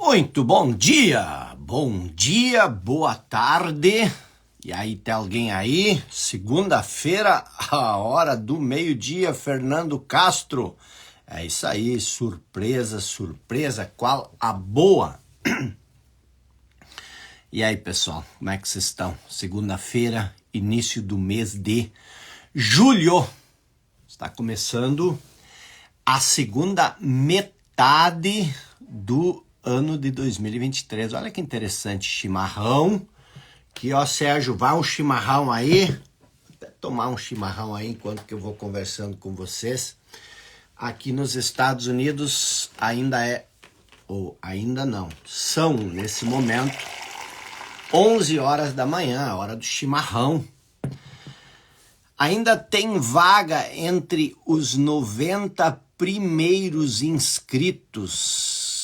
Muito bom dia, boa tarde. E aí, tem alguém aí? Segunda-feira, a hora do meio-dia, Fernando Castro. É isso aí, surpresa, qual a boa? E aí, pessoal, como é que vocês estão? Segunda-feira, início do mês de julho. Está começando a segunda metade do ano de 2023. Olha que interessante, chimarrão. Aqui, ó, Sérgio, vai um chimarrão aí. Vou até tomar um chimarrão aí enquanto que eu vou conversando com vocês. Aqui nos Estados Unidos ainda não, são nesse momento 11 horas da manhã, a hora do chimarrão. Ainda tem vaga entre os 90 primeiros inscritos?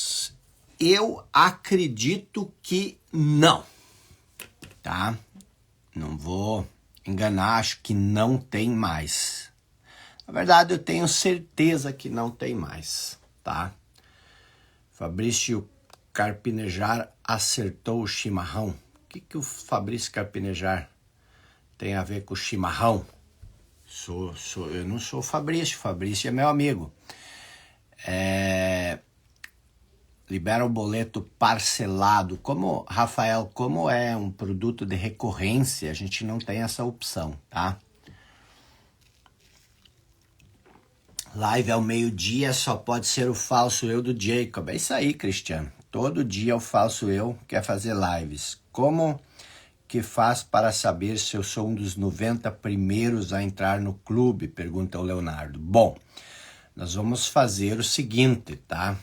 Eu acredito que não, tá? Não vou enganar, acho que não tem mais. Na verdade, eu tenho certeza que não tem mais, tá? Fabrício Carpinejar acertou o chimarrão. O que o Fabrício Carpinejar tem a ver com o chimarrão? Eu não sou o Fabrício é meu amigo. Libera o boleto parcelado. Rafael, como é um produto de recorrência, a gente não tem essa opção, tá? Live ao meio-dia só pode ser o falso eu do Jacob. É isso aí, Cristiano. Todo dia o falso eu quer fazer lives. Como que faz para saber se eu sou um dos 90 primeiros a entrar no clube? Pergunta o Leonardo. Bom, nós vamos fazer o seguinte, tá?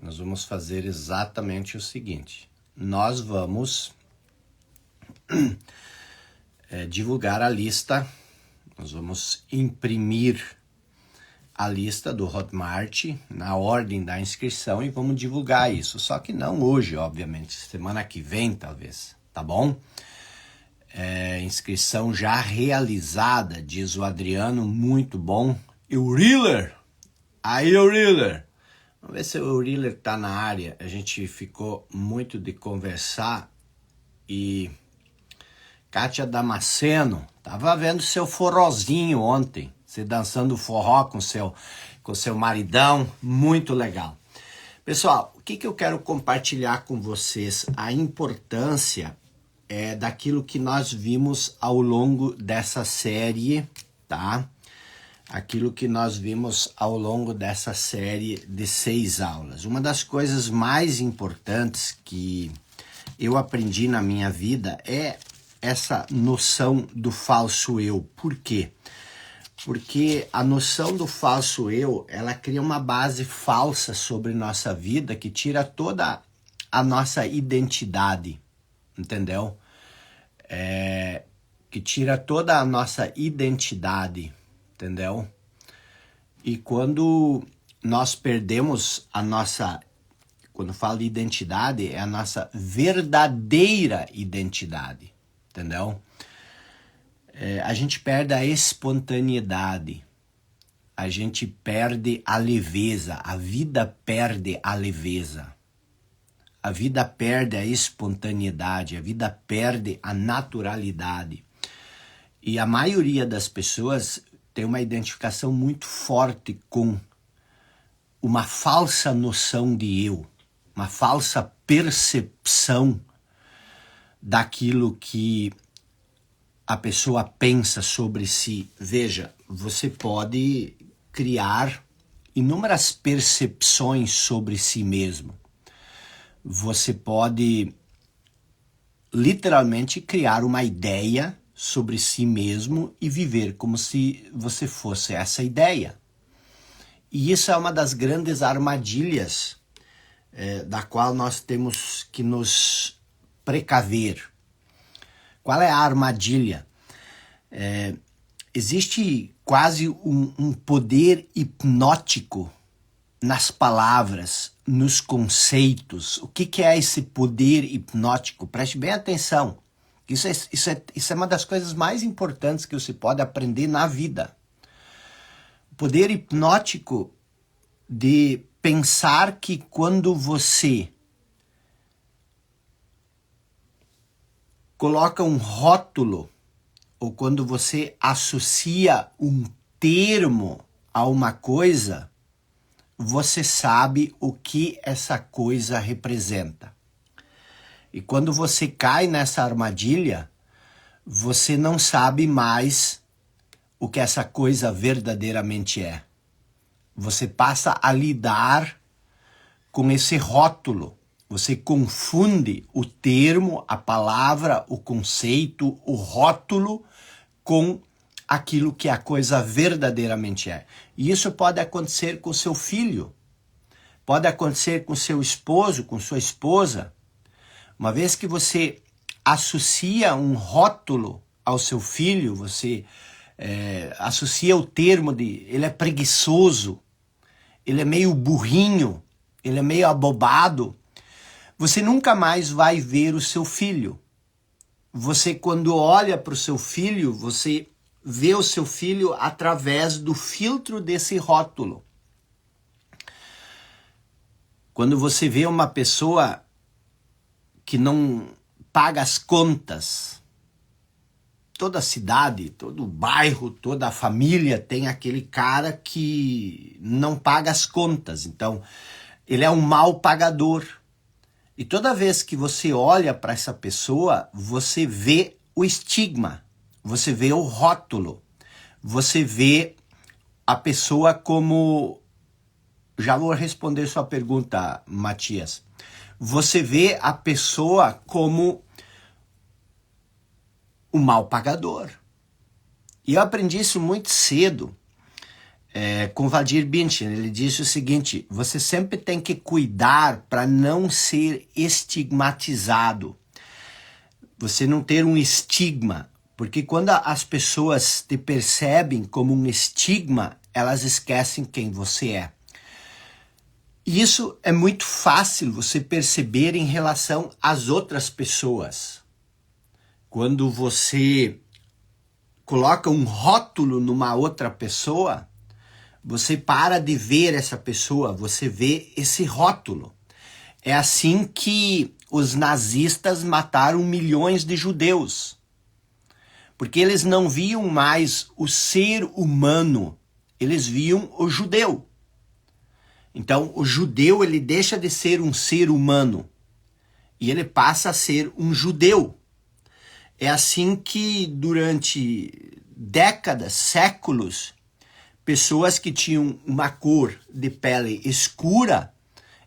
Nós vamos fazer exatamente o seguinte. Nós vamos divulgar a lista. Nós vamos imprimir a lista do Hotmart na ordem da inscrição e vamos divulgar isso. Só que não hoje, obviamente. Semana que vem, talvez. Tá bom? Inscrição já realizada, diz o Adriano. Muito bom. Euriller! Aí, Euriller! Vamos ver se o Euriller tá na área. A gente ficou muito de conversar e... Kátia Damasceno, tava vendo seu forrozinho ontem, você dançando forró com seu maridão, muito legal. Pessoal, o que eu quero compartilhar com vocês? A importância daquilo que nós vimos ao longo dessa série, tá? Aquilo que nós vimos ao longo dessa série de 6 aulas. Uma das coisas mais importantes que eu aprendi na minha vida é essa noção do falso eu. Por quê? Porque a noção do falso eu, ela cria uma base falsa sobre nossa vida que tira toda a nossa identidade, entendeu? Que tira toda a nossa identidade, entendeu? E quando nós perdemos quando falo de identidade, é a nossa verdadeira identidade. Entendeu? A gente perde a espontaneidade, a gente perde a leveza, a vida perde a leveza, a vida perde a espontaneidade, a vida perde a naturalidade. E a maioria das pessoas tem uma identificação muito forte com uma falsa noção de eu, uma falsa percepção daquilo que a pessoa pensa sobre si. Veja, você pode criar inúmeras percepções sobre si mesmo. Você pode literalmente criar uma ideia sobre si mesmo e viver como se você fosse essa ideia. E isso é uma das grandes armadilhas da qual nós temos que nos precaver. Qual é a armadilha? Existe quase um poder hipnótico nas palavras, nos conceitos. O que é esse poder hipnótico? Preste bem atenção. Isso é uma das coisas mais importantes que você pode aprender na vida. O poder hipnótico de pensar que quando você coloca um rótulo ou quando você associa um termo a uma coisa, você sabe o que essa coisa representa. E quando você cai nessa armadilha, você não sabe mais o que essa coisa verdadeiramente é. Você passa a lidar com esse rótulo. Você confunde o termo, a palavra, o conceito, o rótulo com aquilo que a coisa verdadeiramente é. E isso pode acontecer com seu filho, pode acontecer com seu esposo, com sua esposa. Uma vez que você associa um rótulo ao seu filho, você associa o termo de ele é preguiçoso, ele é meio burrinho, ele é meio abobado, você nunca mais vai ver o seu filho. Você, quando olha para o seu filho, você vê o seu filho através do filtro desse rótulo. Quando você vê uma pessoa que não paga as contas, toda a cidade, todo o bairro, toda a família tem aquele cara que não paga as contas. Então, ele é um mau pagador. E toda vez que você olha para essa pessoa, você vê o estigma, você vê o rótulo, você vê a pessoa como... Já vou responder sua pergunta, Matias. Você vê a pessoa como um mau pagador. E eu aprendi isso muito cedo com Valdir Binchen. Ele disse o seguinte: você sempre tem que cuidar para não ser estigmatizado. Você não ter um estigma. Porque quando as pessoas te percebem como um estigma, elas esquecem quem você é. E isso é muito fácil você perceber em relação às outras pessoas. Quando você coloca um rótulo numa outra pessoa, você para de ver essa pessoa, você vê esse rótulo. É assim que os nazistas mataram milhões de judeus. Porque eles não viam mais o ser humano, eles viam o judeu. Então, o judeu, ele deixa de ser um ser humano e ele passa a ser um judeu. É assim que durante décadas, séculos, pessoas que tinham uma cor de pele escura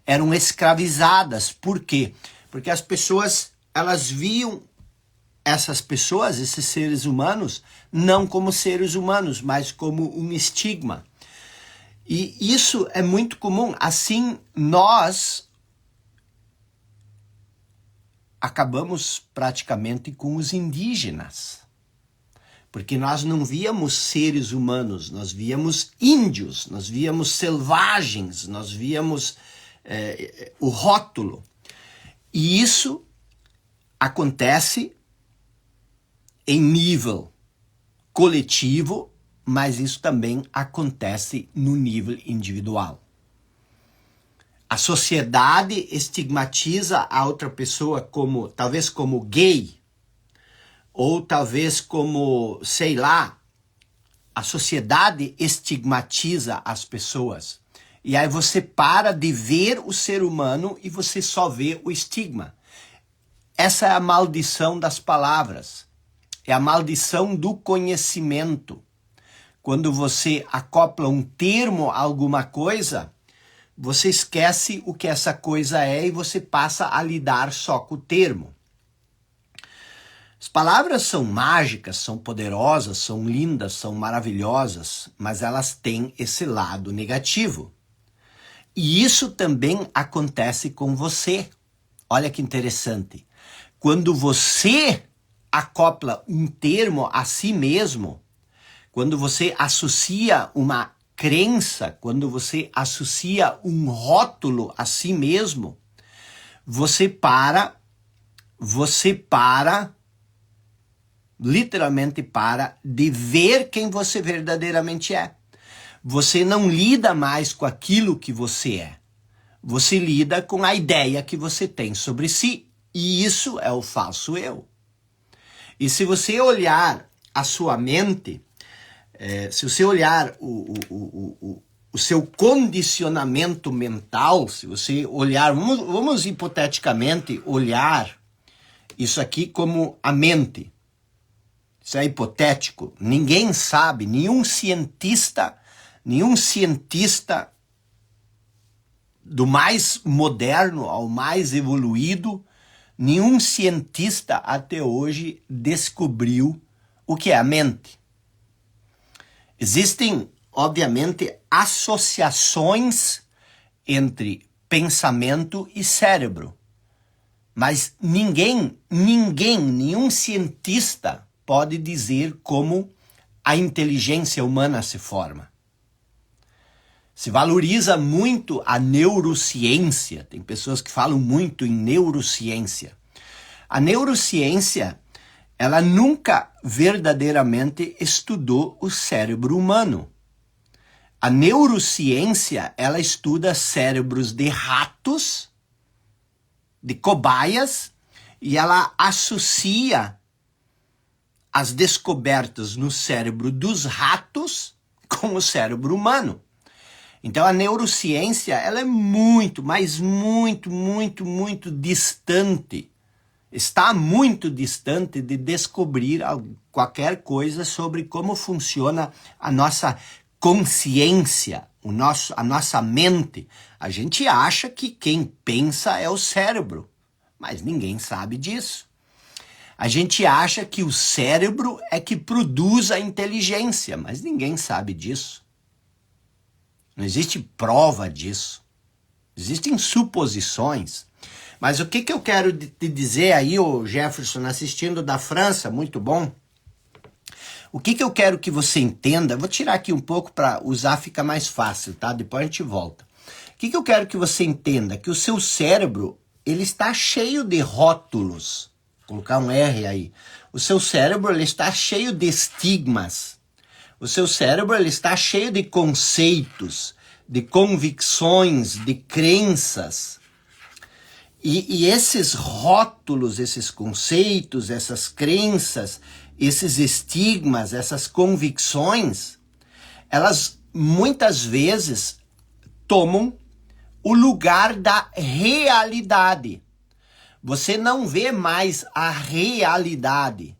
eram escravizadas. Por quê? Porque as pessoas, elas viam essas pessoas, esses seres humanos, não como seres humanos, mas como um estigma. E isso é muito comum. Assim, nós acabamos praticamente com os indígenas. Porque nós não víamos seres humanos, nós víamos índios, nós víamos selvagens, nós víamos o rótulo. E isso acontece em nível coletivo, mas isso também acontece no nível individual. A sociedade estigmatiza a outra pessoa como, talvez como gay, ou talvez como, sei lá, a sociedade estigmatiza as pessoas. E aí você para de ver o ser humano e você só vê o estigma. Essa é a maldição das palavras. É a maldição do conhecimento. Quando você acopla um termo a alguma coisa, você esquece o que essa coisa é e você passa a lidar só com o termo. As palavras são mágicas, são poderosas, são lindas, são maravilhosas, mas elas têm esse lado negativo. E isso também acontece com você. Olha que interessante. Quando você acopla um termo a si mesmo, quando você associa uma crença, quando você associa um rótulo a si mesmo, você literalmente para de ver quem você verdadeiramente é. Você não lida mais com aquilo que você é. você lida com a ideia que você tem sobre si. E isso é o falso eu. E se você olhar a sua mente, se você olhar o seu condicionamento mental, se você olhar, vamos hipoteticamente olhar isso aqui como a mente. Isso é hipotético. Ninguém sabe, nenhum cientista do mais moderno ao mais evoluído, nenhum cientista até hoje descobriu o que é a mente. Existem, obviamente, associações entre pensamento e cérebro. Mas nenhum cientista pode dizer como a inteligência humana se forma. Se valoriza muito a neurociência. Tem pessoas que falam muito em neurociência. A neurociência, ela nunca verdadeiramente estudou o cérebro humano. A neurociência, ela estuda cérebros de ratos, de cobaias, e ela associa as descobertas no cérebro dos ratos com o cérebro humano. Então a neurociência, ela é muito, mas muito distante. Está muito distante de descobrir qualquer coisa sobre como funciona a nossa consciência, a nossa mente. A gente acha que quem pensa é o cérebro, mas ninguém sabe disso. A gente acha que o cérebro é que produz a inteligência, mas ninguém sabe disso. Não existe prova disso. Existem suposições. Mas o que eu quero te dizer aí, ô Jefferson, assistindo da França, muito bom. O que eu quero que você entenda, vou tirar aqui um pouco para usar, fica mais fácil, tá? Depois a gente volta. O que eu quero que você entenda? Que o seu cérebro, ele está cheio de rótulos. Vou colocar um R aí. O seu cérebro, ele está cheio de estigmas. O seu cérebro, ele está cheio de conceitos, de convicções, de crenças. E esses rótulos, esses conceitos, essas crenças, esses estigmas, essas convicções, elas muitas vezes tomam o lugar da realidade. Você não vê mais a realidade.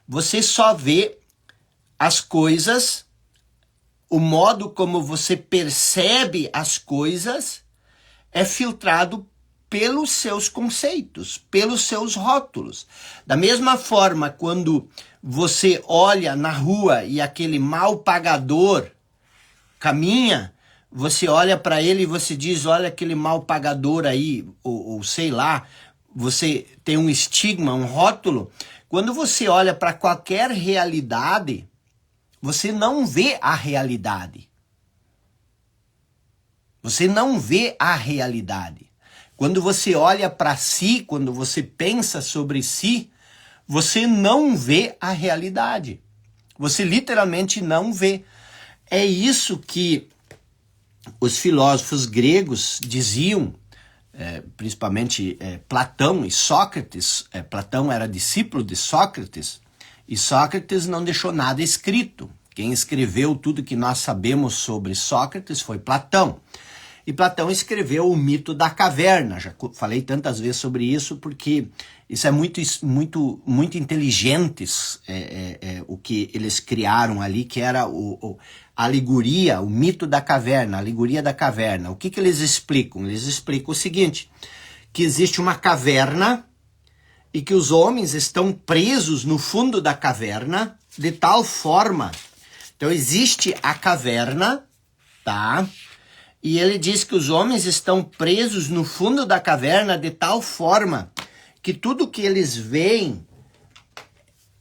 Você só vê as coisas, o modo como você percebe as coisas é filtrado pelos seus conceitos, pelos seus rótulos. Da mesma forma, quando você olha na rua e aquele mal pagador caminha, você olha para ele e você diz, olha aquele mal pagador aí, ou sei lá, você tem um estigma, um rótulo. Quando você olha para qualquer realidade, você não vê a realidade. Você não vê a realidade. Quando você olha para si, quando você pensa sobre si, você não vê a realidade. Você literalmente não vê. É isso que os filósofos gregos diziam, principalmente Platão e Sócrates. Platão era discípulo de Sócrates, e Sócrates não deixou nada escrito. Quem escreveu tudo que nós sabemos sobre Sócrates foi Platão. E Platão escreveu o mito da caverna. Já falei tantas vezes sobre isso, porque isso é muito inteligentes, o que eles criaram ali, que era a alegoria, o mito da caverna, a alegoria da caverna. O que eles explicam? Eles explicam o seguinte, que existe uma caverna e que os homens estão presos no fundo da caverna de tal forma. Então existe a caverna, tá? E ele diz que os homens estão presos no fundo da caverna de tal forma que tudo que eles veem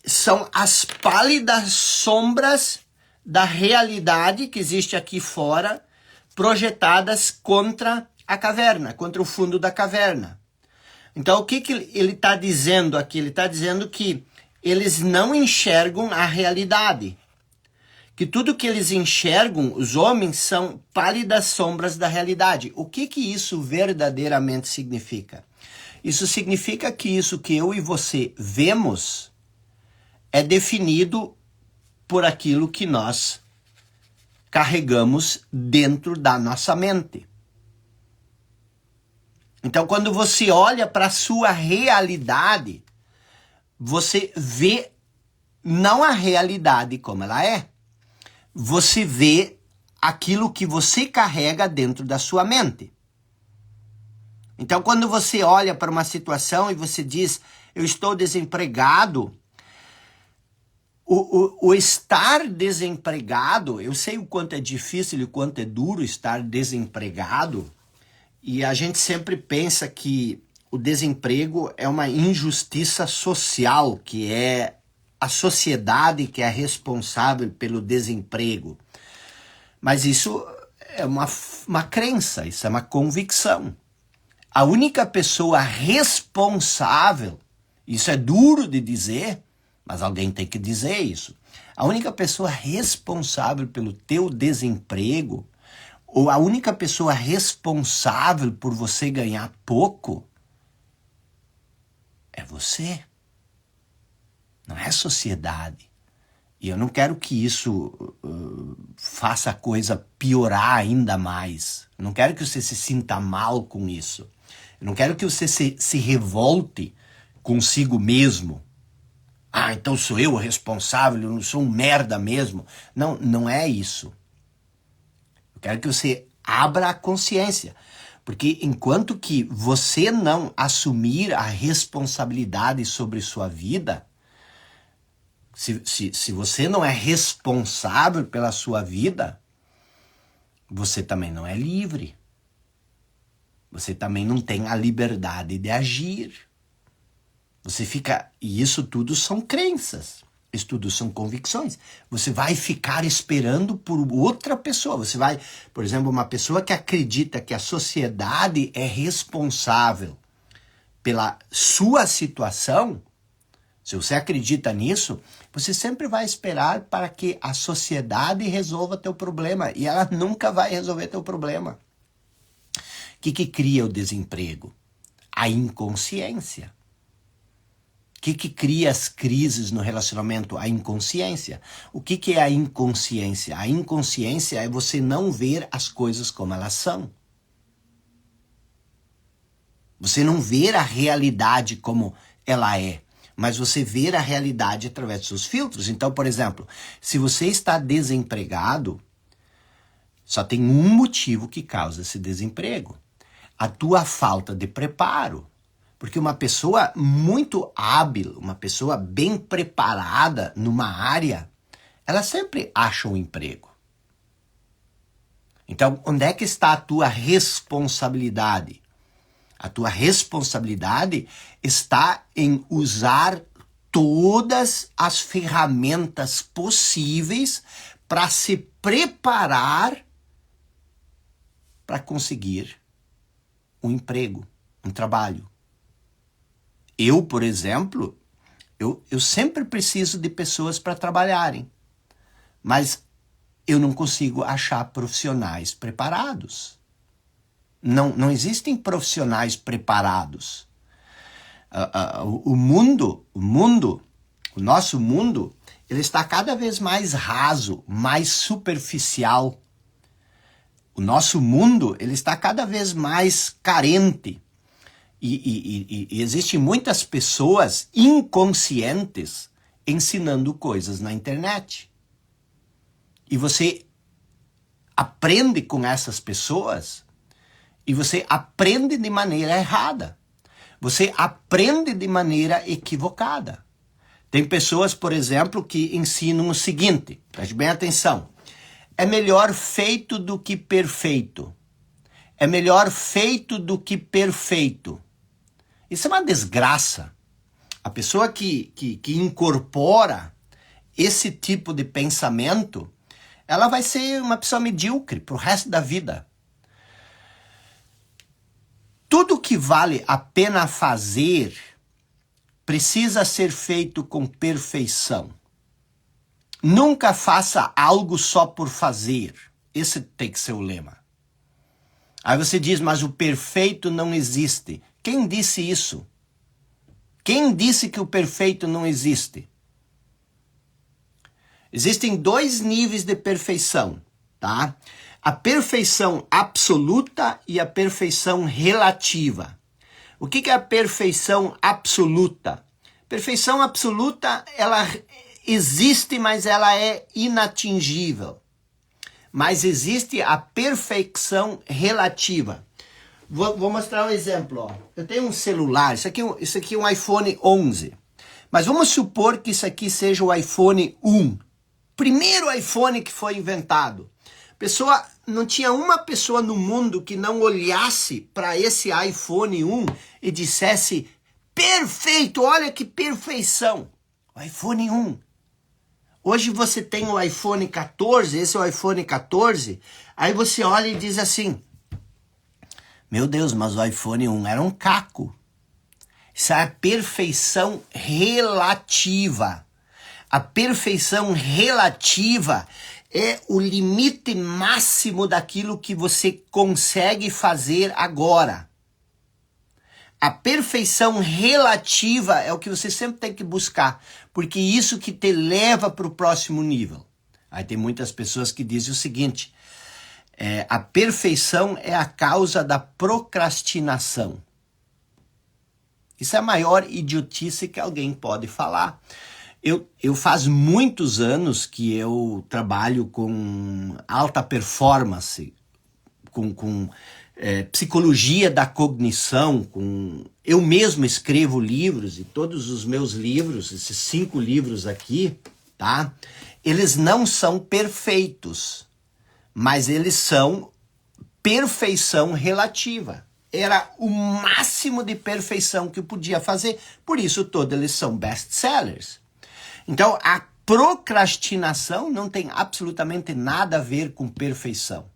são as pálidas sombras da realidade que existe aqui fora, projetadas contra a caverna, contra o fundo da caverna. Então o que ele está dizendo aqui? Ele está dizendo que eles não enxergam a realidade. que tudo que eles enxergam, os homens, são pálidas sombras da realidade. O que isso verdadeiramente significa? Isso significa que isso que eu e você vemos é definido por aquilo que nós carregamos dentro da nossa mente. Então, quando você olha para a sua realidade, você vê não a realidade como ela é. Você vê aquilo que você carrega dentro da sua mente. Então, quando você olha para uma situação e você diz, eu estou desempregado, o estar desempregado, eu sei o quanto é difícil e o quanto é duro estar desempregado, e a gente sempre pensa que o desemprego é uma injustiça social, que é a sociedade que é responsável pelo desemprego. Mas isso é uma crença, isso é uma convicção. A única pessoa responsável, isso é duro de dizer, mas alguém tem que dizer isso. A única pessoa responsável pelo teu desemprego, ou a única pessoa responsável por você ganhar pouco, é você. Não é a sociedade. E eu não quero que isso faça a coisa piorar ainda mais. Eu não quero que você se sinta mal com isso. Eu não quero que você se revolte consigo mesmo. Ah, então sou eu o responsável, eu não sou um merda mesmo. Não, não é isso. Eu quero que você abra a consciência. Porque enquanto que você não assumir a responsabilidade sobre sua vida, se você não é responsável pela sua vida, você também não é livre. Você também não tem a liberdade de agir. Você fica... E isso tudo são crenças. Isso tudo são convicções. Você vai ficar esperando por outra pessoa. Você vai... Por exemplo, uma pessoa que acredita que a sociedade é responsável pela sua situação. Se você acredita nisso, você sempre vai esperar para que a sociedade resolva teu problema. E ela nunca vai resolver teu problema. O que cria o desemprego? A inconsciência. O que cria as crises no relacionamento? A inconsciência. O que é a inconsciência? A inconsciência é você não ver as coisas como elas são. Você não ver a realidade como ela é, mas você ver a realidade através dos seus filtros. Então, por exemplo, se você está desempregado, só tem um motivo que causa esse desemprego. A tua falta de preparo. Porque uma pessoa muito hábil, uma pessoa bem preparada numa área, ela sempre acha um emprego. Então, onde é que está a tua responsabilidade? A tua responsabilidade está em usar todas as ferramentas possíveis para se preparar para conseguir um emprego, um trabalho. Eu, por exemplo, eu sempre preciso de pessoas para trabalharem, mas eu não consigo achar profissionais preparados. Não existem profissionais preparados. O nosso mundo, ele está cada vez mais raso, mais superficial. O nosso mundo, ele está cada vez mais carente. E existem muitas pessoas inconscientes ensinando coisas na internet. E você aprende com essas pessoas e você aprende de maneira errada. Você aprende de maneira equivocada. Tem pessoas, por exemplo, que ensinam o seguinte, preste bem atenção. É melhor feito do que perfeito. É melhor feito do que perfeito. Isso é uma desgraça. A pessoa que incorpora esse tipo de pensamento, ela vai ser uma pessoa medíocre pro resto da vida. Tudo que vale a pena fazer precisa ser feito com perfeição. Nunca faça algo só por fazer. Esse tem que ser o lema. Aí você diz, mas o perfeito não existe. Quem disse isso? Quem disse que o perfeito não existe? Existem 2 níveis de perfeição, tá? A perfeição absoluta e a perfeição relativa. O que é a perfeição absoluta? Perfeição absoluta, ela existe, mas ela é inatingível. Mas existe a perfeição relativa. Vou mostrar um exemplo. Ó. Eu tenho um celular, isso aqui é um iPhone 11. Mas vamos supor que isso aqui seja o iPhone 1. Primeiro iPhone que foi inventado. Não tinha uma pessoa no mundo que não olhasse para esse iPhone 1 e dissesse, perfeito, olha que perfeição. O iPhone 1. Hoje você tem o iPhone 14, esse é o iPhone 14, aí você olha e diz assim, meu Deus, mas o iPhone 1 era um caco. Isso é a perfeição relativa. A perfeição relativa é o limite máximo daquilo que você consegue fazer agora. A perfeição relativa é o que você sempre tem que buscar, porque isso que te leva para o próximo nível. Aí tem muitas pessoas que dizem o seguinte, a perfeição é a causa da procrastinação. Isso é a maior idiotice que alguém pode falar. Eu faz muitos anos que eu trabalho com alta performance, com psicologia da cognição, eu mesmo escrevo livros e todos os meus livros, esses 5 livros aqui, tá? Eles não são perfeitos, mas eles são perfeição relativa. Era o máximo de perfeição que eu podia fazer, por isso todos eles são best-sellers. Então, a procrastinação não tem absolutamente nada a ver com perfeição.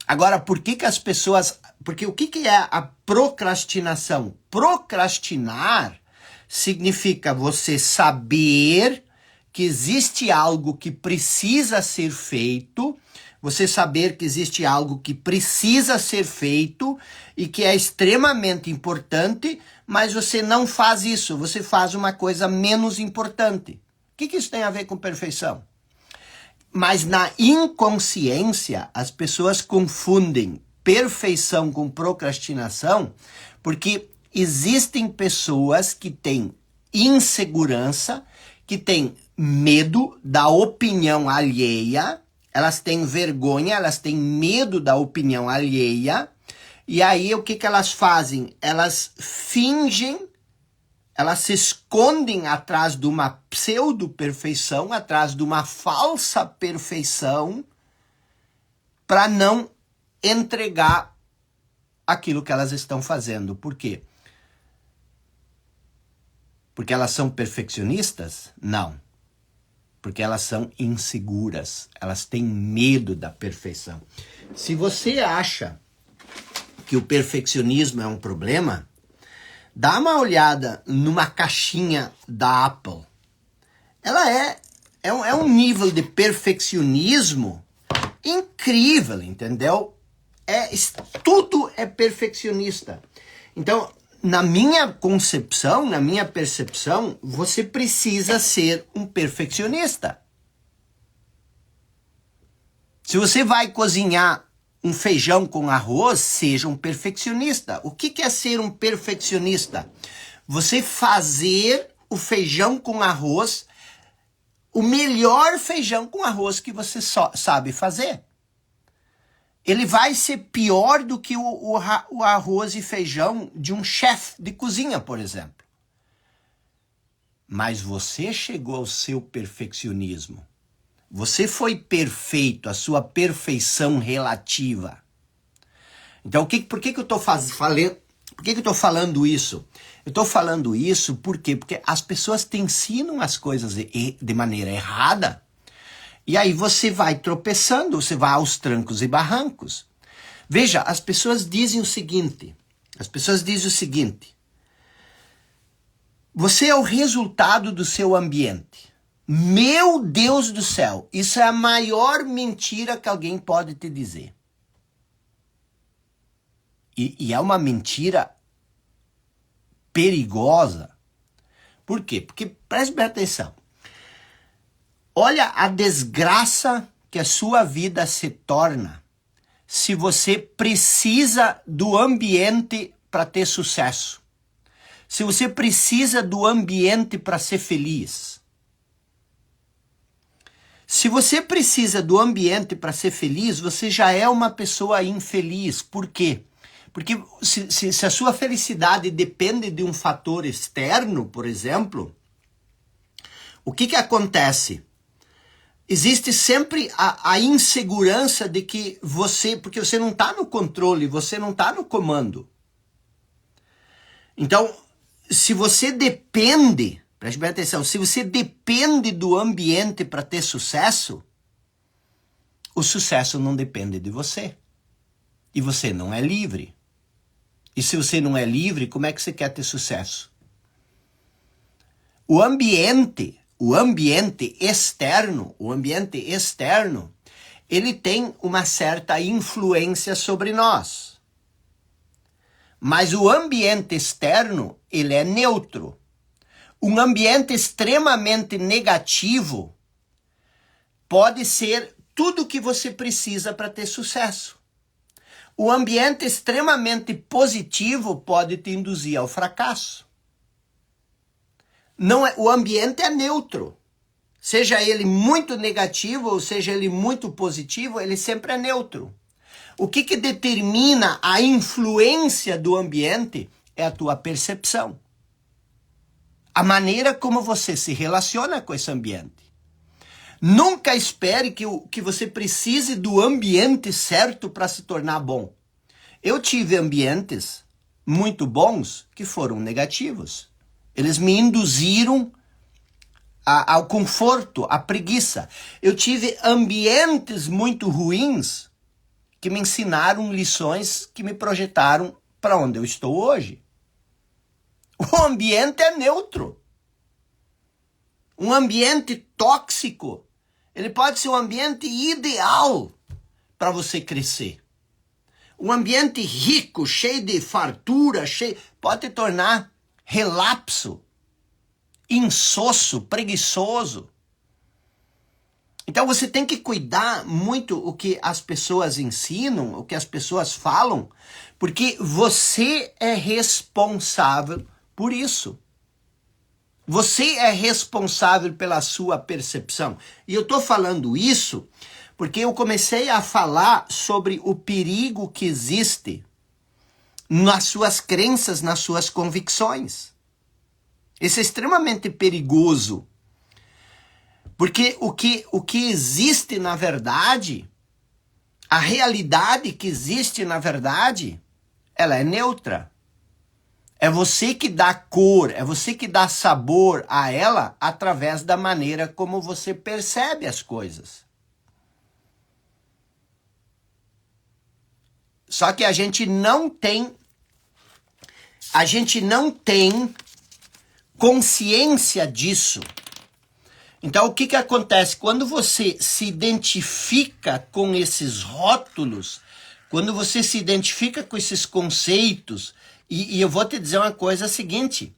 Agora, porque o que é a procrastinação? Procrastinar significa você saber que existe algo que precisa ser feito, você saber que existe algo que precisa ser feito e que é extremamente importante, mas você não faz isso, você faz uma coisa menos importante. O que isso tem a ver com perfeição? Mas na inconsciência, as pessoas confundem perfeição com procrastinação, porque existem pessoas que têm insegurança, que têm medo da opinião alheia, elas têm vergonha, elas têm medo da opinião alheia, e aí o que elas fazem? Elas fingem, elas se escondem atrás de uma pseudo-perfeição, atrás de uma falsa perfeição, para não entregar aquilo que elas estão fazendo. Por quê? Porque elas são perfeccionistas? Não. Porque elas são inseguras. Elas têm medo da perfeição. Se você acha que o perfeccionismo é um problema, dá uma olhada numa caixinha da Apple. Ela é um nível de perfeccionismo incrível, entendeu? Tudo é perfeccionista. Então, na minha concepção, na minha percepção, você precisa ser um perfeccionista. Se você vai cozinhar um feijão com arroz, seja um perfeccionista. O que é ser um perfeccionista? Você fazer o feijão com arroz, o melhor feijão com arroz que você sabe fazer. Ele vai ser pior do que o arroz e feijão de um chefe de cozinha, por exemplo. Mas você chegou ao seu perfeccionismo. Você foi perfeito, a sua perfeição relativa. Então, por que eu estou falando? Por que eu estou falando isso? Eu estou falando isso por quê? Porque as pessoas te ensinam as coisas de maneira errada. E aí você vai tropeçando, você vai aos trancos e barrancos. Veja, as pessoas dizem o seguinte. Você é o resultado do seu ambiente. Meu Deus do céu, isso é a maior mentira que alguém pode te dizer. E é uma mentira perigosa. Por quê? Porque, preste bem atenção, olha a desgraça que a sua vida se torna se você precisa do ambiente para ter sucesso. Se você precisa do ambiente para ser feliz. Se você precisa do ambiente para ser feliz, você já é uma pessoa infeliz. Por quê? Porque se a sua felicidade depende de um fator externo, por exemplo, o que acontece? Existe sempre a insegurança de que porque você não está no controle, você não está no comando. Então, se você depende, preste bem atenção, se você depende do ambiente para ter sucesso, o sucesso não depende de você. E você não é livre. E se você não é livre, como é que você quer ter sucesso? O ambiente externo, ele tem uma certa influência sobre nós. Mas o ambiente externo, ele é neutro. Um ambiente extremamente negativo pode ser tudo o que você precisa para ter sucesso. O ambiente extremamente positivo pode te induzir ao fracasso. O ambiente é neutro. Seja ele muito negativo ou seja ele muito positivo, ele sempre é neutro. O que determina a influência do ambiente é a tua percepção. A maneira como você se relaciona com esse ambiente. Nunca espere que você precise do ambiente certo para se tornar bom. Eu tive ambientes muito bons que foram negativos. Eles me induziram ao conforto, à preguiça. Eu tive ambientes muito ruins que me ensinaram lições que me projetaram para onde eu estou hoje. O ambiente é neutro. Um ambiente tóxico, ele pode ser um ambiente ideal para você crescer. Um ambiente rico, cheio de fartura, pode te tornar relapso, insosso, preguiçoso. Então você tem que cuidar muito o que as pessoas ensinam, o que as pessoas falam, porque você é responsável por isso. Você é responsável pela sua percepção. E eu estou falando isso porque eu comecei a falar sobre o perigo que existe nas suas crenças, nas suas convicções. Isso é extremamente perigoso. Porque o que existe na verdade, a realidade que existe na verdade, ela é neutra. É você que dá cor, é você que dá sabor a ela através da maneira como você percebe as coisas. Só que a gente não tem consciência disso. Então, o que acontece? Quando você se identifica com esses rótulos, quando você se identifica com esses conceitos, e eu vou te dizer uma coisa seguinte,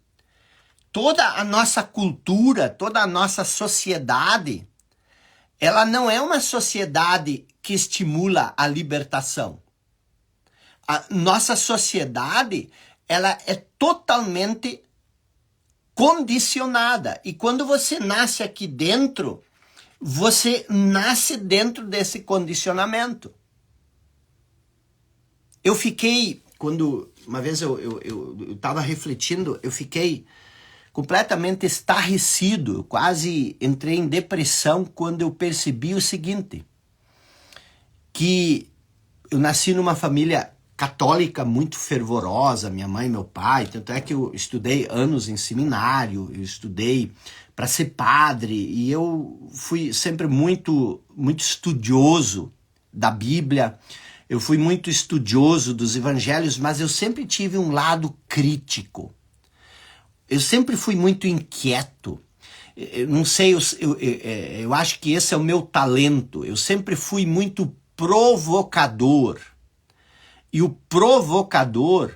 toda a nossa cultura, toda a nossa sociedade, ela não é uma sociedade que estimula a libertação. A nossa sociedade, ela é totalmente condicionada. E quando você nasce aqui dentro, você nasce dentro desse condicionamento. Eu fiquei, uma vez eu estava refletindo, eu fiquei completamente estarrecido, eu quase entrei em depressão quando eu percebi o seguinte, que eu nasci numa família católica muito fervorosa, minha mãe e meu pai, tanto é que eu estudei anos em seminário, eu estudei para ser padre, e eu fui sempre muito estudioso da Bíblia, eu fui muito estudioso dos evangelhos, mas eu sempre tive um lado crítico. Eu sempre fui muito inquieto. Eu não sei, eu acho que esse é o meu talento. Eu sempre fui muito provocador. E o provocador,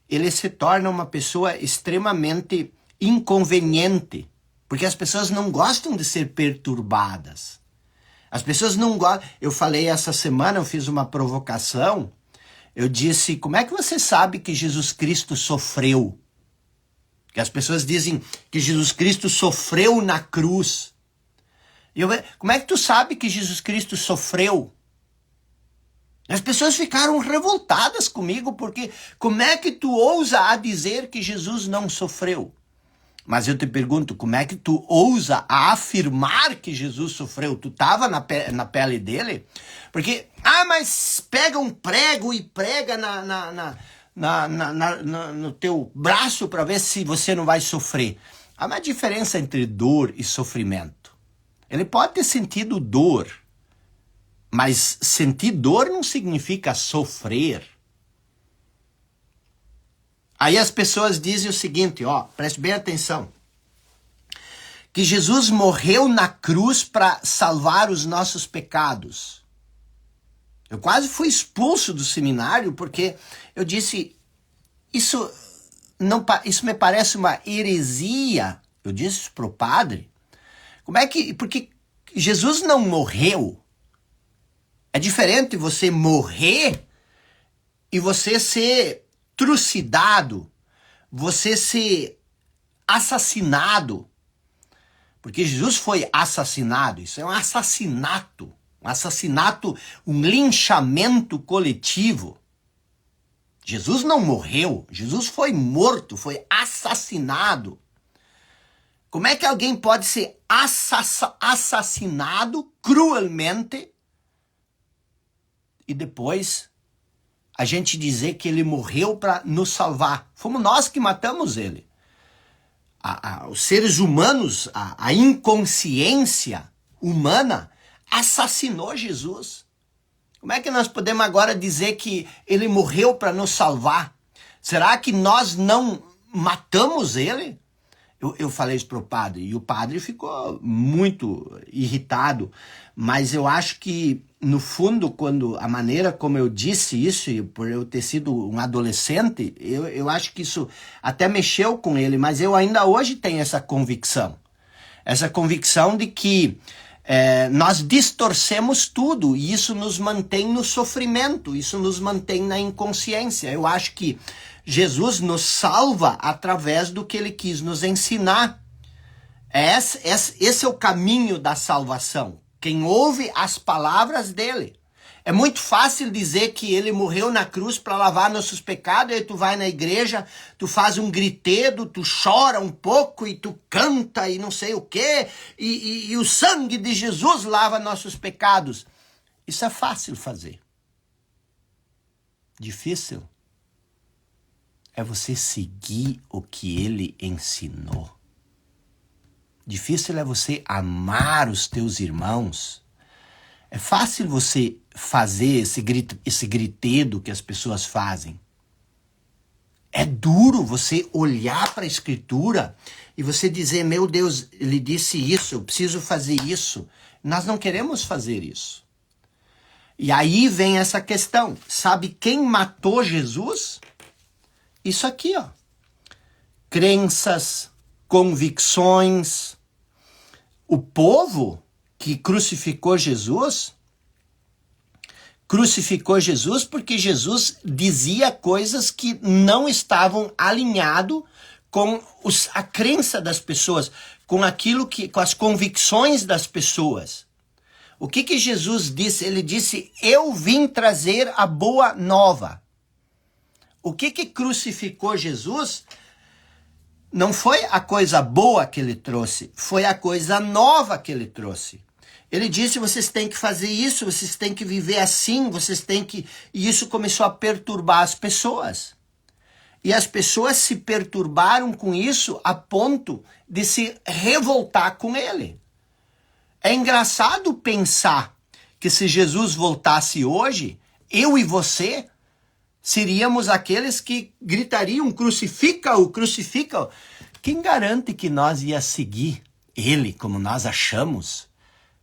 ele se torna uma pessoa extremamente inconveniente. Porque as pessoas não gostam de ser perturbadas. As pessoas não gostam. Eu falei essa semana, eu fiz uma provocação. Eu disse, como é que você sabe que Jesus Cristo sofreu? Que as pessoas dizem que Jesus Cristo sofreu na cruz. Como é que tu sabe que Jesus Cristo sofreu? As pessoas ficaram revoltadas comigo, porque como é que tu ousa a dizer que Jesus não sofreu? Mas eu te pergunto, como é que tu ousa a afirmar que Jesus sofreu? Tu estava na pele dele? Porque, mas pega um prego e prega no teu braço para ver se você não vai sofrer. Há uma diferença entre dor e sofrimento. Ele pode ter sentido dor, mas sentir dor não significa sofrer. Aí as pessoas dizem o seguinte, preste bem atenção, que Jesus morreu na cruz para salvar os nossos pecados. Eu quase fui expulso do seminário porque eu disse, isso me parece uma heresia. Eu disse isso para o padre. Porque Jesus não morreu. É diferente você morrer e você ser trucidado, você ser assassinado. Porque Jesus foi assassinado, isso é um assassinato. Um linchamento coletivo. Jesus não morreu, Jesus foi morto, foi assassinado. Como é que alguém pode ser assassinado cruelmente e depois a gente dizer que ele morreu para nos salvar? Fomos nós que matamos ele. Os seres humanos, a inconsciência humana assassinou Jesus. Como é que nós podemos agora dizer que ele morreu para nos salvar? Será que nós não matamos ele? Eu falei isso para o padre e o padre ficou muito irritado, mas eu acho que, no fundo, a maneira como eu disse isso, e por eu ter sido um adolescente, eu acho que isso até mexeu com ele, mas eu ainda hoje tenho essa convicção de que nós distorcemos tudo e isso nos mantém no sofrimento, isso nos mantém na inconsciência. Eu acho que Jesus nos salva através do que ele quis nos ensinar. Esse é o caminho da salvação. Quem ouve as palavras dele. É muito fácil dizer que ele morreu na cruz para lavar nossos pecados, aí tu vai na igreja, tu faz um gritedo, tu chora um pouco e tu canta e não sei o quê, e o sangue de Jesus lava nossos pecados. Isso é fácil fazer. Difícil é você seguir o que ele ensinou. Difícil é você amar os teus irmãos. É fácil você fazer esse gritedo que as pessoas fazem. É duro você olhar para a Escritura e você dizer, meu Deus, ele disse isso, eu preciso fazer isso. Nós não queremos fazer isso. E aí vem essa questão. Sabe quem matou Jesus? Isso aqui, crenças, convicções. O povo que crucificou Jesus porque Jesus dizia coisas que não estavam alinhado com a crença das pessoas, com as convicções das pessoas. O que Jesus disse? Ele disse, eu vim trazer a boa nova. O que crucificou Jesus não foi a coisa boa que ele trouxe, foi a coisa nova que ele trouxe. Ele disse, vocês têm que fazer isso, vocês têm que viver assim, E isso começou a perturbar as pessoas. E as pessoas se perturbaram com isso a ponto de se revoltar com ele. É engraçado pensar que se Jesus voltasse hoje, eu e você seríamos aqueles que gritariam, crucifica-o, crucifica-o. Quem garante que nós ia seguir ele, como nós achamos.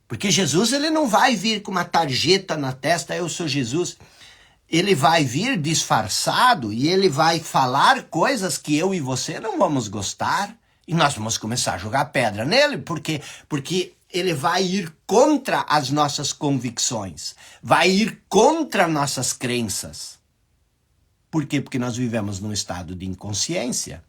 Porque Jesus, ele não vai vir com uma tarjeta na testa, eu sou Jesus. Ele vai vir disfarçado e ele vai falar coisas que eu e você não vamos gostar. E nós vamos começar a jogar pedra nele, porque ele vai ir contra as nossas convicções, vai ir contra nossas crenças. Por quê? Porque nós vivemos num estado de inconsciência.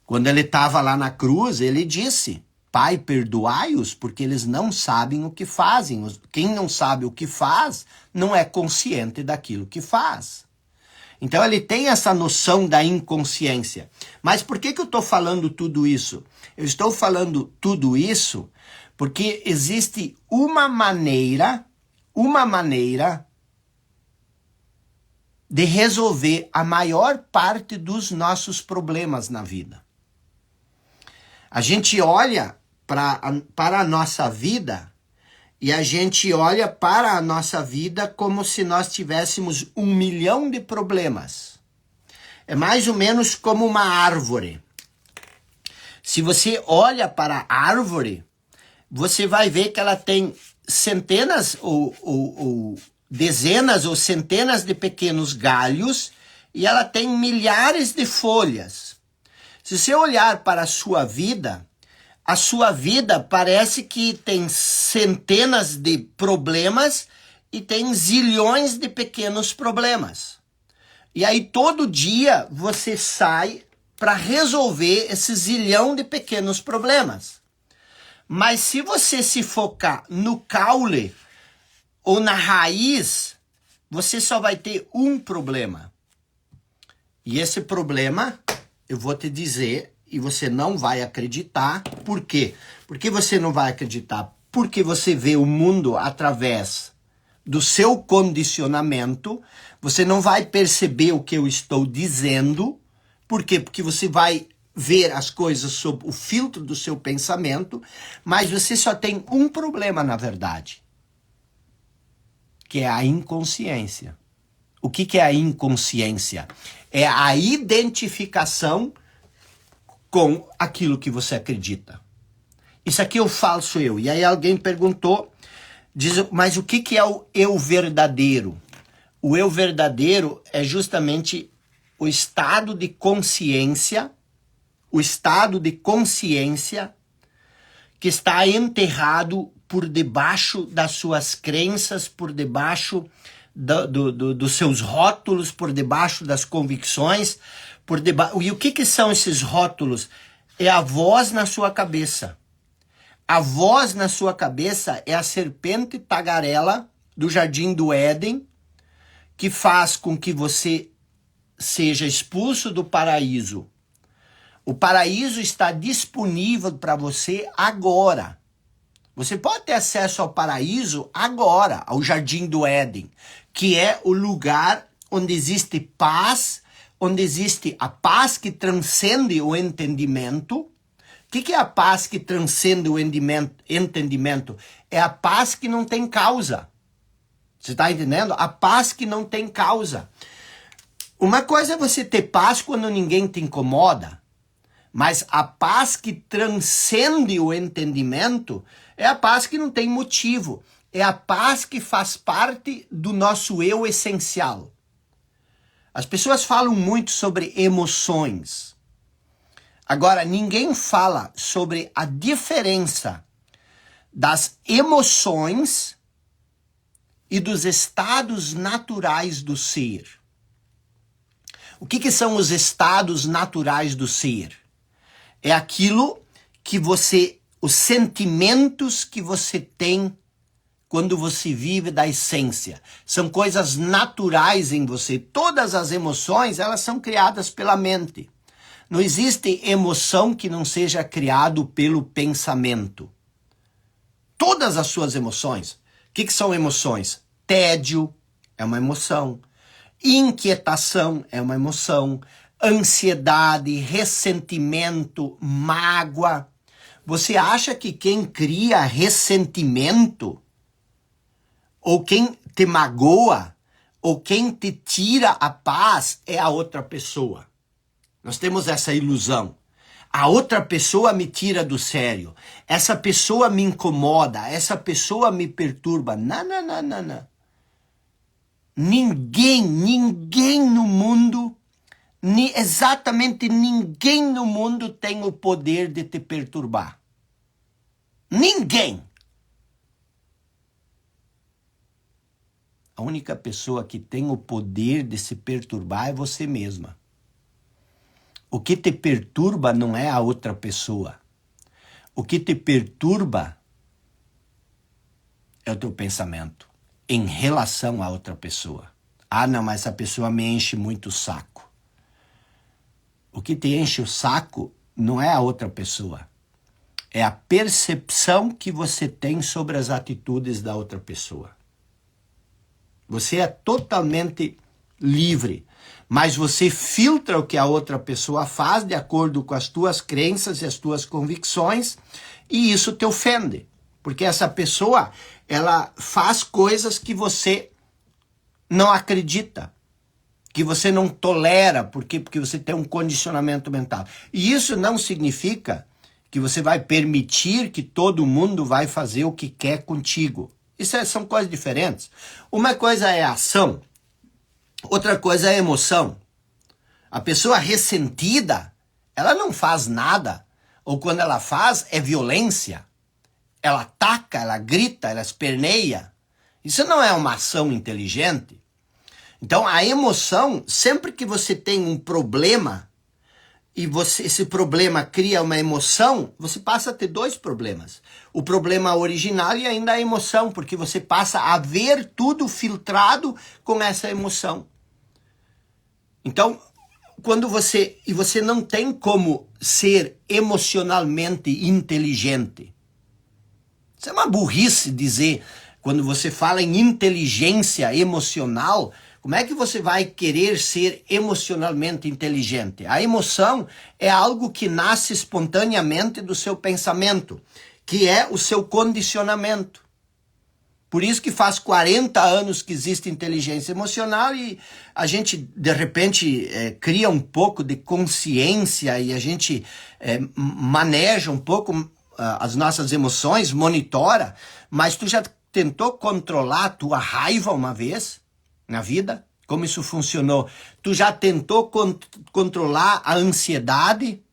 Quando ele estava lá na cruz, ele disse: Pai, perdoai-os, porque eles não sabem o que fazem. Quem não sabe o que faz, não é consciente daquilo que faz. Então ele tem essa noção da inconsciência. Mas por que eu estou falando tudo isso? Eu estou falando tudo isso porque existe uma maneira de resolver a maior parte dos nossos problemas na vida. A gente olha para a nossa vida e a gente olha para a nossa vida como se nós tivéssemos 1 milhão de problemas. É mais ou menos como uma árvore. Se você olha para a árvore, você vai ver que ela tem centenas ou dezenas ou centenas de pequenos galhos e ela tem milhares de folhas. Se você olhar para a sua vida parece que tem centenas de problemas e tem zilhões de pequenos problemas. E aí todo dia você sai para resolver esse zilhão de pequenos problemas. Mas se você se focar no caule ou na raiz, você só vai ter um problema. E esse problema, eu vou te dizer, e você não vai acreditar. Por quê? Por que você não vai acreditar? Porque você vê o mundo através do seu condicionamento. Você não vai perceber o que eu estou dizendo. Por quê? Porque você vai ver as coisas sob o filtro do seu pensamento, mas você só tem um problema, na verdade, que é a inconsciência. O que é a inconsciência? É a identificação com aquilo que você acredita. Isso aqui é o falso eu. E aí alguém perguntou, mas o que é o eu verdadeiro? O eu verdadeiro é justamente o estado de consciência, que está enterrado por debaixo das suas crenças, por debaixo dos seus rótulos, por debaixo das convicções, E o que são esses rótulos? É a voz na sua cabeça. A voz na sua cabeça é a serpente tagarela do Jardim do Éden, que faz com que você seja expulso do paraíso. O paraíso está disponível para você agora. Você pode ter acesso ao paraíso agora, ao Jardim do Éden, que é o lugar onde existe paz, onde existe a paz que transcende o entendimento. O que é a paz que transcende o entendimento? É a paz que não tem causa. Você está entendendo? A paz que não tem causa. Uma coisa é você ter paz quando ninguém te incomoda, mas a paz que transcende o entendimento é a paz que não tem motivo. É a paz que faz parte do nosso eu essencial. As pessoas falam muito sobre emoções. Agora, ninguém fala sobre a diferença das emoções e dos estados naturais do ser. O que são os estados naturais do ser? É aquilo que os sentimentos que você tem quando você vive da essência. São coisas naturais em você. Todas as emoções, elas são criadas pela mente. Não existe emoção que não seja criado pelo pensamento. Todas as suas emoções. O que são emoções? Tédio é uma emoção. Inquietação é uma emoção. Ansiedade, ressentimento, mágoa. Você acha que quem cria ressentimento, ou quem te magoa, ou quem te tira a paz é a outra pessoa? Nós temos essa ilusão. A outra pessoa me tira do sério. Essa pessoa me incomoda. Essa pessoa me perturba. Não, não, não, não, não. Ninguém no mundo, exatamente ninguém no mundo tem o poder de te perturbar. Ninguém. A única pessoa que tem o poder de se perturbar é você mesma. O que te perturba não é a outra pessoa. O que te perturba é o teu pensamento em relação a outra pessoa. Ah, não, mas essa pessoa me enche muito o saco. O que te enche o saco não é a outra pessoa. É a percepção que você tem sobre as atitudes da outra pessoa. Você é totalmente livre, mas você filtra o que a outra pessoa faz de acordo com as tuas crenças e as tuas convicções, e isso te ofende. Porque essa pessoa, ela faz coisas que você não acredita, que você não tolera, porque você tem um condicionamento mental. E isso não significa que você vai permitir que todo mundo vai fazer o que quer contigo. São coisas diferentes. Uma coisa é ação, outra coisa é emoção. A pessoa ressentida, ela não faz nada, ou quando ela faz, é violência. Ela ataca, ela grita, ela esperneia. Isso não é uma ação inteligente. Então, a emoção, sempre que você tem um problema, e esse problema cria uma emoção, você passa a ter dois problemas. O problema original e ainda a emoção, porque você passa a ver tudo filtrado com essa emoção. Então, você não tem como ser emocionalmente inteligente. Isso é uma burrice dizer, quando você fala em inteligência emocional, como é que você vai querer ser emocionalmente inteligente? A emoção é algo que nasce espontaneamente do seu pensamento, que é o seu condicionamento. Por isso que faz 40 anos que existe inteligência emocional e a gente, de repente, cria um pouco de consciência e a gente maneja um pouco as nossas emoções, monitora, mas tu já tentou controlar a tua raiva uma vez? Na vida, como isso funcionou? Tu já tentou controlar a ansiedade?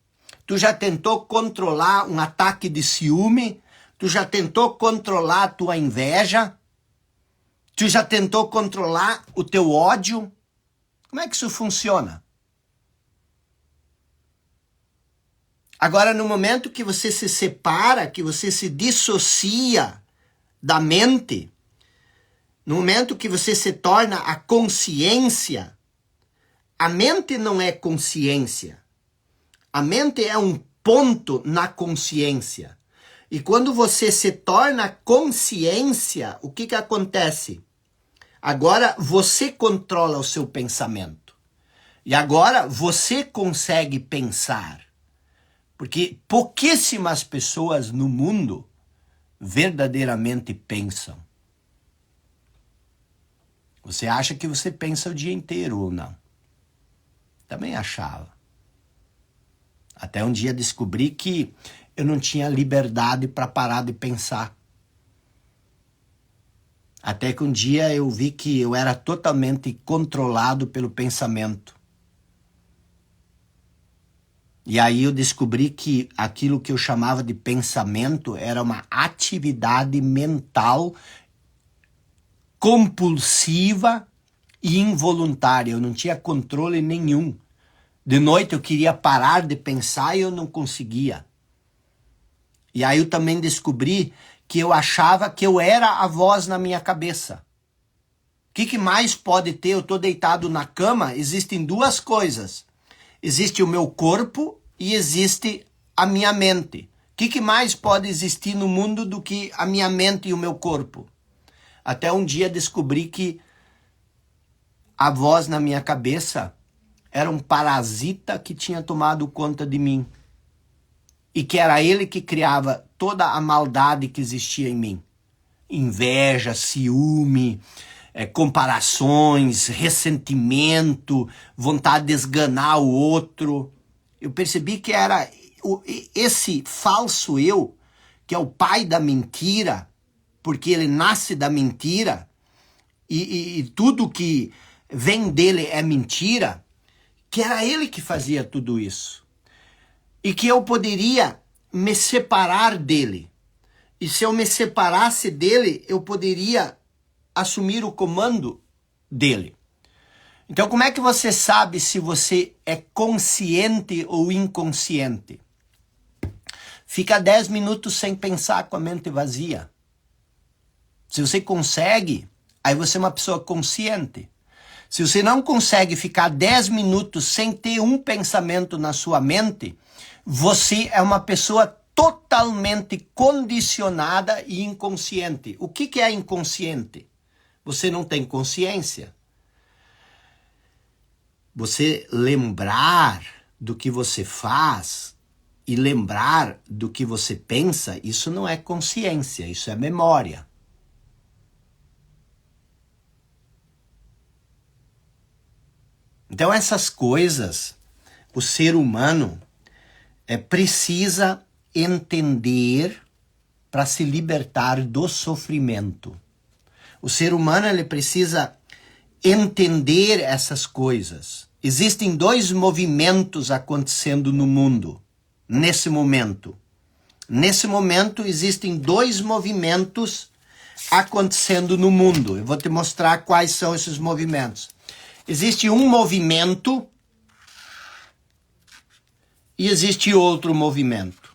Tu já tentou controlar um ataque de ciúme? Tu já tentou controlar a tua inveja? Tu já tentou controlar o teu ódio? Como é que isso funciona? Agora, no momento que você se separa, que você se dissocia da mente, no momento que você se torna a consciência, a mente não é consciência. A mente é um ponto na consciência. E quando você se torna consciência, o que acontece? Agora você controla o seu pensamento. E agora você consegue pensar. Porque pouquíssimas pessoas no mundo verdadeiramente pensam. Você acha que você pensa o dia inteiro ou não? Também achava. Até um dia descobri que eu não tinha liberdade para parar de pensar. Até que um dia eu vi que eu era totalmente controlado pelo pensamento. E aí eu descobri que aquilo que eu chamava de pensamento era uma atividade mental compulsiva e involuntária. Eu não tinha controle nenhum. De noite eu queria parar de pensar e eu não conseguia. E aí eu também descobri que eu achava que eu era a voz na minha cabeça. O que mais pode ter? Eu estou deitado na cama, existem duas coisas. Existe o meu corpo e existe a minha mente. O que mais pode existir no mundo do que a minha mente e o meu corpo? Até um dia descobri que a voz na minha cabeça era um parasita que tinha tomado conta de mim. E que era ele que criava toda a maldade que existia em mim. Inveja, ciúme, comparações, ressentimento, vontade de esganar o outro. Eu percebi que era esse falso eu, que é o pai da mentira, porque ele nasce da mentira, e tudo que vem dele é mentira, que era ele que fazia tudo isso. E que eu poderia me separar dele. E se eu me separasse dele, eu poderia assumir o comando dele. Então, como é que você sabe se você é consciente ou inconsciente? Fica 10 minutos sem pensar com a mente vazia. Se você consegue, aí você é uma pessoa consciente. Se você não consegue ficar 10 minutos sem ter um pensamento na sua mente, você é uma pessoa totalmente condicionada e inconsciente. O que é inconsciente? Você não tem consciência. Você lembrar do que você faz e lembrar do que você pensa, isso não é consciência, isso é memória. Então essas coisas, o ser humano precisa entender para se libertar do sofrimento. O ser humano ele precisa entender essas coisas. Existem 2 movimentos acontecendo no mundo, nesse momento. Nesse momento existem 2 movimentos acontecendo no mundo. Eu vou te mostrar quais são esses movimentos. Existe um movimento e existe outro movimento.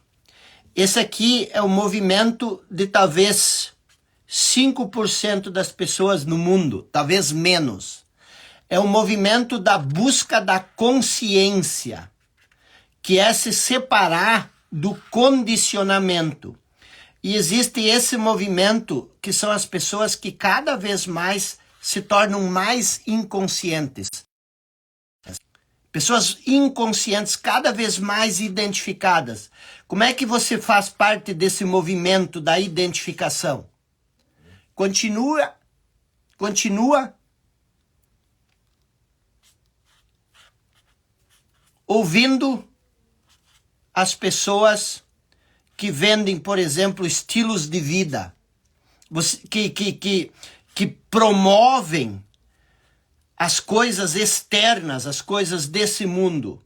Esse aqui é o movimento de talvez 5% das pessoas no mundo, talvez menos. É o movimento da busca da consciência, que é se separar do condicionamento. E existe esse movimento que são as pessoas que cada vez mais se tornam mais inconscientes. Pessoas inconscientes, cada vez mais identificadas. Como é que você faz parte desse movimento da identificação? Continua ouvindo as pessoas que vendem, por exemplo, estilos de vida, que promovem as coisas externas, as coisas desse mundo.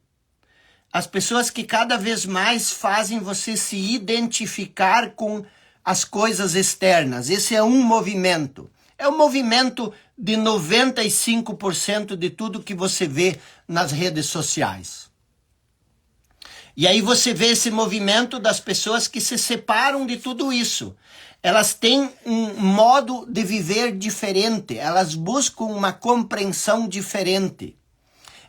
As pessoas que cada vez mais fazem você se identificar com as coisas externas. Esse é um movimento. É o movimento de 95% de tudo que você vê nas redes sociais. E aí você vê esse movimento das pessoas que se separam de tudo isso. Elas têm um modo de viver diferente, elas buscam uma compreensão diferente.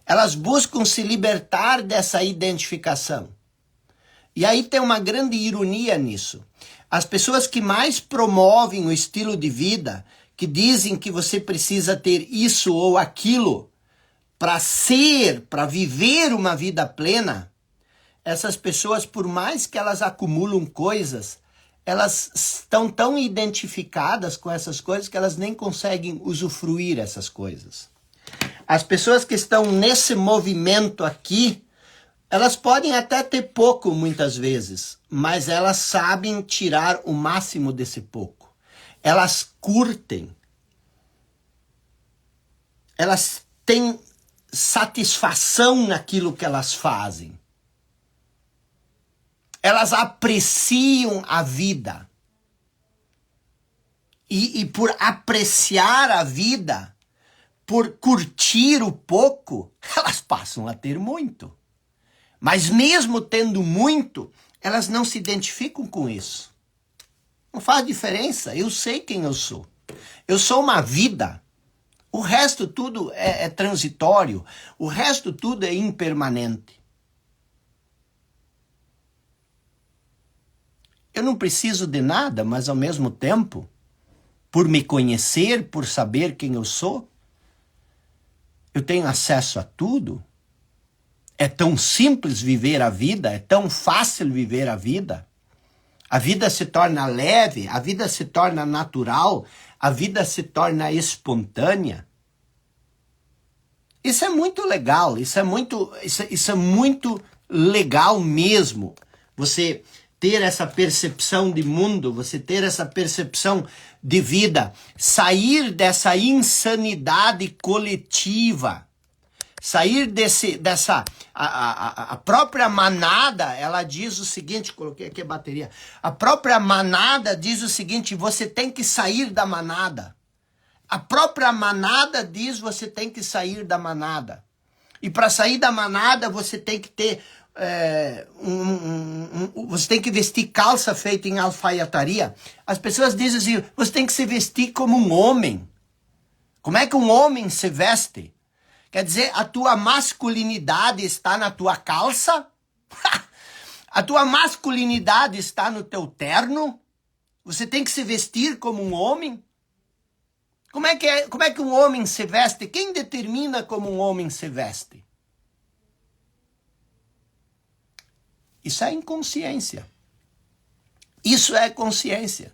Elas buscam se libertar dessa identificação. E aí tem uma grande ironia nisso. As pessoas que mais promovem o estilo de vida, que dizem que você precisa ter isso ou aquilo para viver uma vida plena, essas pessoas, por mais que elas acumulam coisas, elas estão tão identificadas com essas coisas que elas nem conseguem usufruir essas coisas. As pessoas que estão nesse movimento aqui, elas podem até ter pouco muitas vezes, mas elas sabem tirar o máximo desse pouco. Elas curtem. Elas têm satisfação naquilo que elas fazem. Elas apreciam a vida. E por apreciar a vida, por curtir o pouco, elas passam a ter muito. Mas mesmo tendo muito, elas não se identificam com isso. Não faz diferença, eu sei quem eu sou. Eu sou uma vida. O resto tudo é transitório, o resto tudo é impermanente. Eu não preciso de nada, mas ao mesmo tempo, por me conhecer, por saber quem eu sou, eu tenho acesso a tudo. É tão simples viver a vida, é tão fácil viver a vida. A vida se torna leve, a vida se torna natural, a vida se torna espontânea. Isso é muito legal, isso é muito legal mesmo você ter essa percepção de mundo, você ter essa percepção de vida, sair dessa insanidade coletiva, sair dessa... A própria manada, ela diz o seguinte, coloquei aqui a bateria, a própria manada diz o seguinte, você tem que sair da manada. A própria manada diz você tem que sair da manada. E para sair da manada você tem que ter... você tem que vestir calça feita em alfaiataria. As pessoas dizem assim, você tem que se vestir como um homem. Como é que um homem se veste? Quer dizer, a tua masculinidade está na tua calça? A tua masculinidade está no teu terno? Você tem que se vestir como um homem? Como é que um homem se veste? Quem determina como um homem se veste? Isso é inconsciência. Isso é consciência.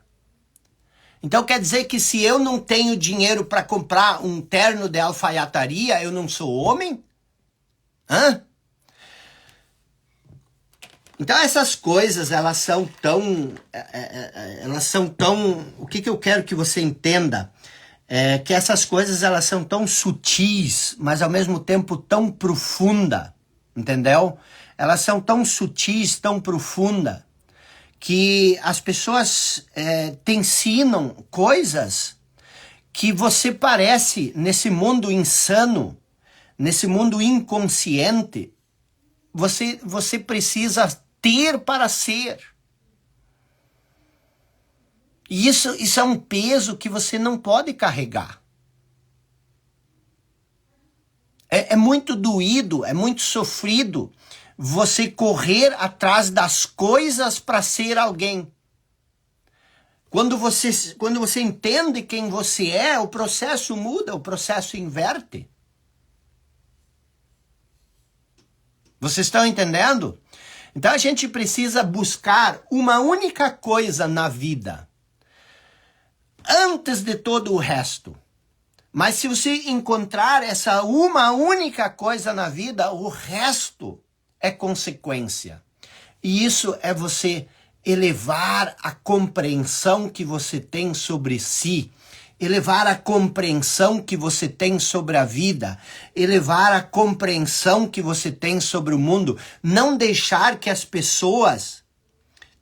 Então quer dizer que se eu não tenho dinheiro para comprar um terno de alfaiataria, eu não sou homem? Hã? Então essas coisas, elas são tão... O que eu quero que você entenda é que essas coisas, elas são tão sutis, mas ao mesmo tempo tão profunda, entendeu? Elas são tão sutis, tão profunda, que as pessoas te ensinam coisas que você parece, nesse mundo insano, nesse mundo inconsciente, você precisa ter para ser. E isso é um peso que você não pode carregar. É muito doído, é muito sofrido você correr atrás das coisas para ser alguém. Quando você entende quem você é, o processo muda, o processo inverte. Vocês estão entendendo? Então a gente precisa buscar uma única coisa na vida, antes de todo o resto. Mas se você encontrar essa uma única coisa na vida, o resto é consequência. E isso é você elevar a compreensão que você tem sobre si, elevar a compreensão que você tem sobre a vida, elevar a compreensão que você tem sobre o mundo, não deixar que as pessoas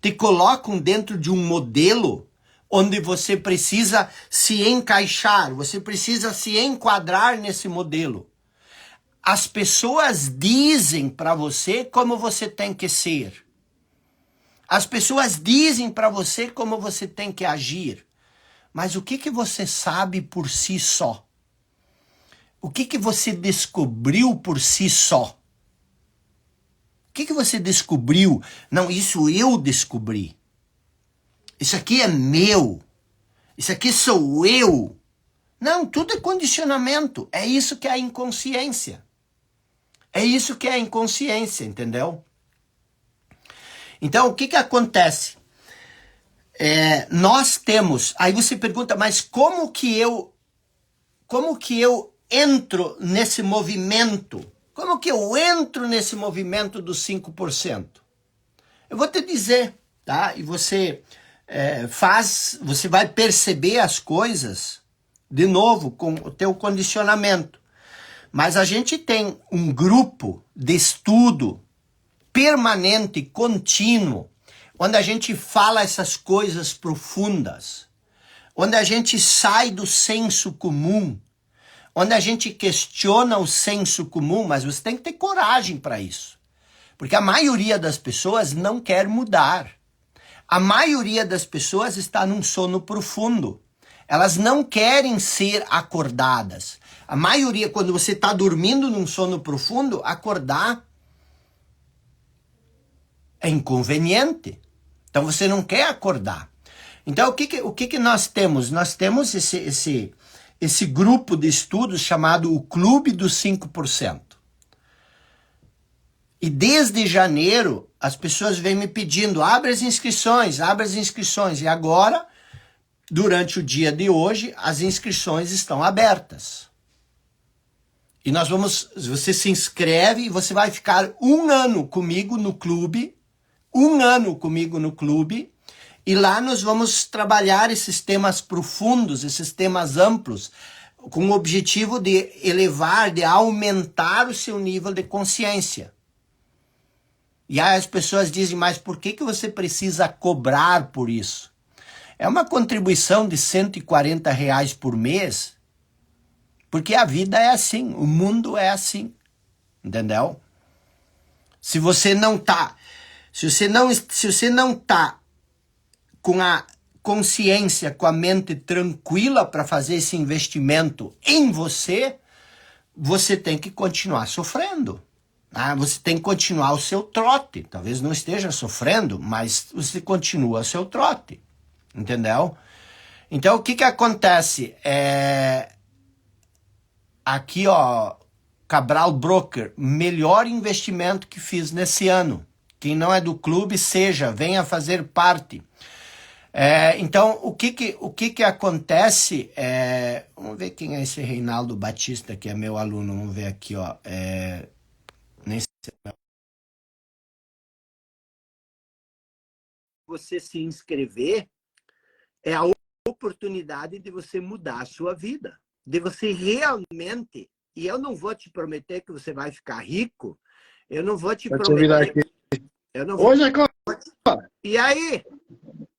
te colocam dentro de um modelo onde você precisa se encaixar, você precisa se enquadrar nesse modelo. As pessoas dizem para você como você tem que ser. As pessoas dizem para você como você tem que agir. Mas o que você sabe por si só? O que você descobriu por si só? O que você descobriu? Não, isso eu descobri. Isso aqui é meu. Isso aqui sou eu. Não, tudo é condicionamento. É isso que é a inconsciência. É isso que é a inconsciência, entendeu? Então, o que acontece? Nós temos... Aí você pergunta, mas como que eu entro nesse movimento? Como que eu entro nesse movimento dos 5%? Eu vou te dizer, tá? E você você vai perceber as coisas, de novo, com o teu condicionamento. Mas a gente tem um grupo de estudo permanente, contínuo, onde a gente fala essas coisas profundas, onde a gente sai do senso comum, onde a gente questiona o senso comum, mas você tem que ter coragem para isso. Porque a maioria das pessoas não quer mudar. A maioria das pessoas está num sono profundo. Elas não querem ser acordadas. A maioria, quando você está dormindo num sono profundo, acordar é inconveniente. Então você não quer acordar. Então o que nós temos? Nós temos esse grupo de estudos chamado o Clube dos 5%. E desde janeiro as pessoas vêm me pedindo, abre as inscrições. E agora, durante o dia de hoje, as inscrições estão abertas. E você se inscreve e você vai ficar 1 ano comigo no clube, 1 ano comigo no clube, e lá nós vamos trabalhar esses temas profundos, esses temas amplos, com o objetivo de elevar, de aumentar o seu nível de consciência. E aí as pessoas dizem, mas por que você precisa cobrar por isso? É uma contribuição de R$ 140 por mês, porque a vida é assim, o mundo é assim, entendeu? Se você não tá com a consciência, com a mente tranquila para fazer esse investimento em você, você tem que continuar sofrendo. Você tem que continuar o seu trote. Talvez não esteja sofrendo, mas você continua o seu trote. Entendeu? Então, o que acontece? Aqui, ó, Cabral Broker, melhor investimento que fiz nesse ano. Quem não é do clube, venha fazer parte. Então, o que acontece? Vamos ver quem é esse Reinaldo Batista, que é meu aluno. Vamos ver aqui, ó. Você se inscrever é a oportunidade de você mudar a sua vida. De você realmente... E eu não vou te prometer que você vai ficar rico. Eu não vou te prometer... Ô, Jacó! E aí?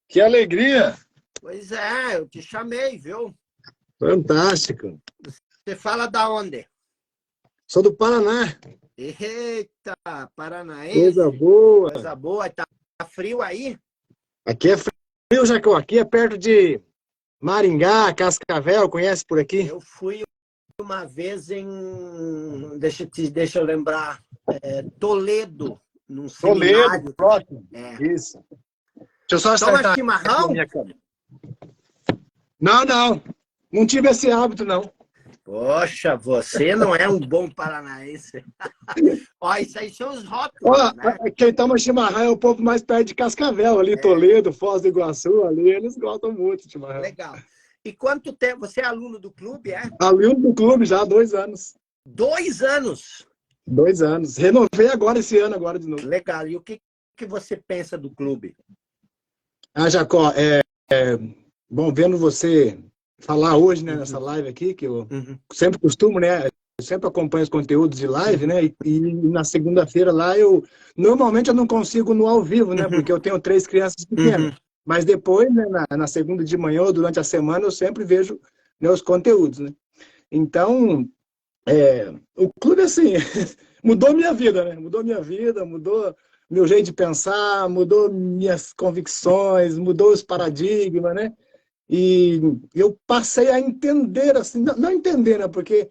Que alegria! Pois é, eu te chamei, viu? Fantástico! Você fala da onde? Sou do Paraná. Eita, paranaense. Coisa boa. Coisa boa. Tá frio aí? Aqui é frio, Jacó. Aqui é perto de Maringá, Cascavel. Conhece por aqui? Eu fui uma vez em... Deixa eu lembrar. Toledo, num seminário. Toledo, próximo. Isso. Deixa eu só Toma chimarrão? Não. Não tive esse hábito, não. Poxa, você não é um bom paranaense. Ó, isso aí são os rótulos, né? Quem toma chimarrão é o povo mais perto de Cascavel, ali, Toledo, Foz do Iguaçu, ali, eles gostam muito de chimarrão. Legal. E quanto tempo? Você é aluno do clube, é? Aluno do clube já há 2 anos. 2 anos? 2 anos. Renovei agora, esse ano, agora de novo. Legal. E o que você pensa do clube? Jacó, bom, vendo você falar hoje, né, nessa live aqui, que eu sempre costumo, né, eu sempre acompanho os conteúdos de live, né, e na segunda-feira lá, normalmente eu não consigo no ao vivo, né, porque eu tenho 3 crianças pequenas, mas depois, né, na segunda de manhã ou durante a semana, eu sempre vejo, né, os conteúdos, né. Então, o clube, assim, mudou minha vida, né, mudou meu jeito de pensar, mudou minhas convicções, mudou os paradigmas, né? E eu passei a entender, assim, não entender, né? Porque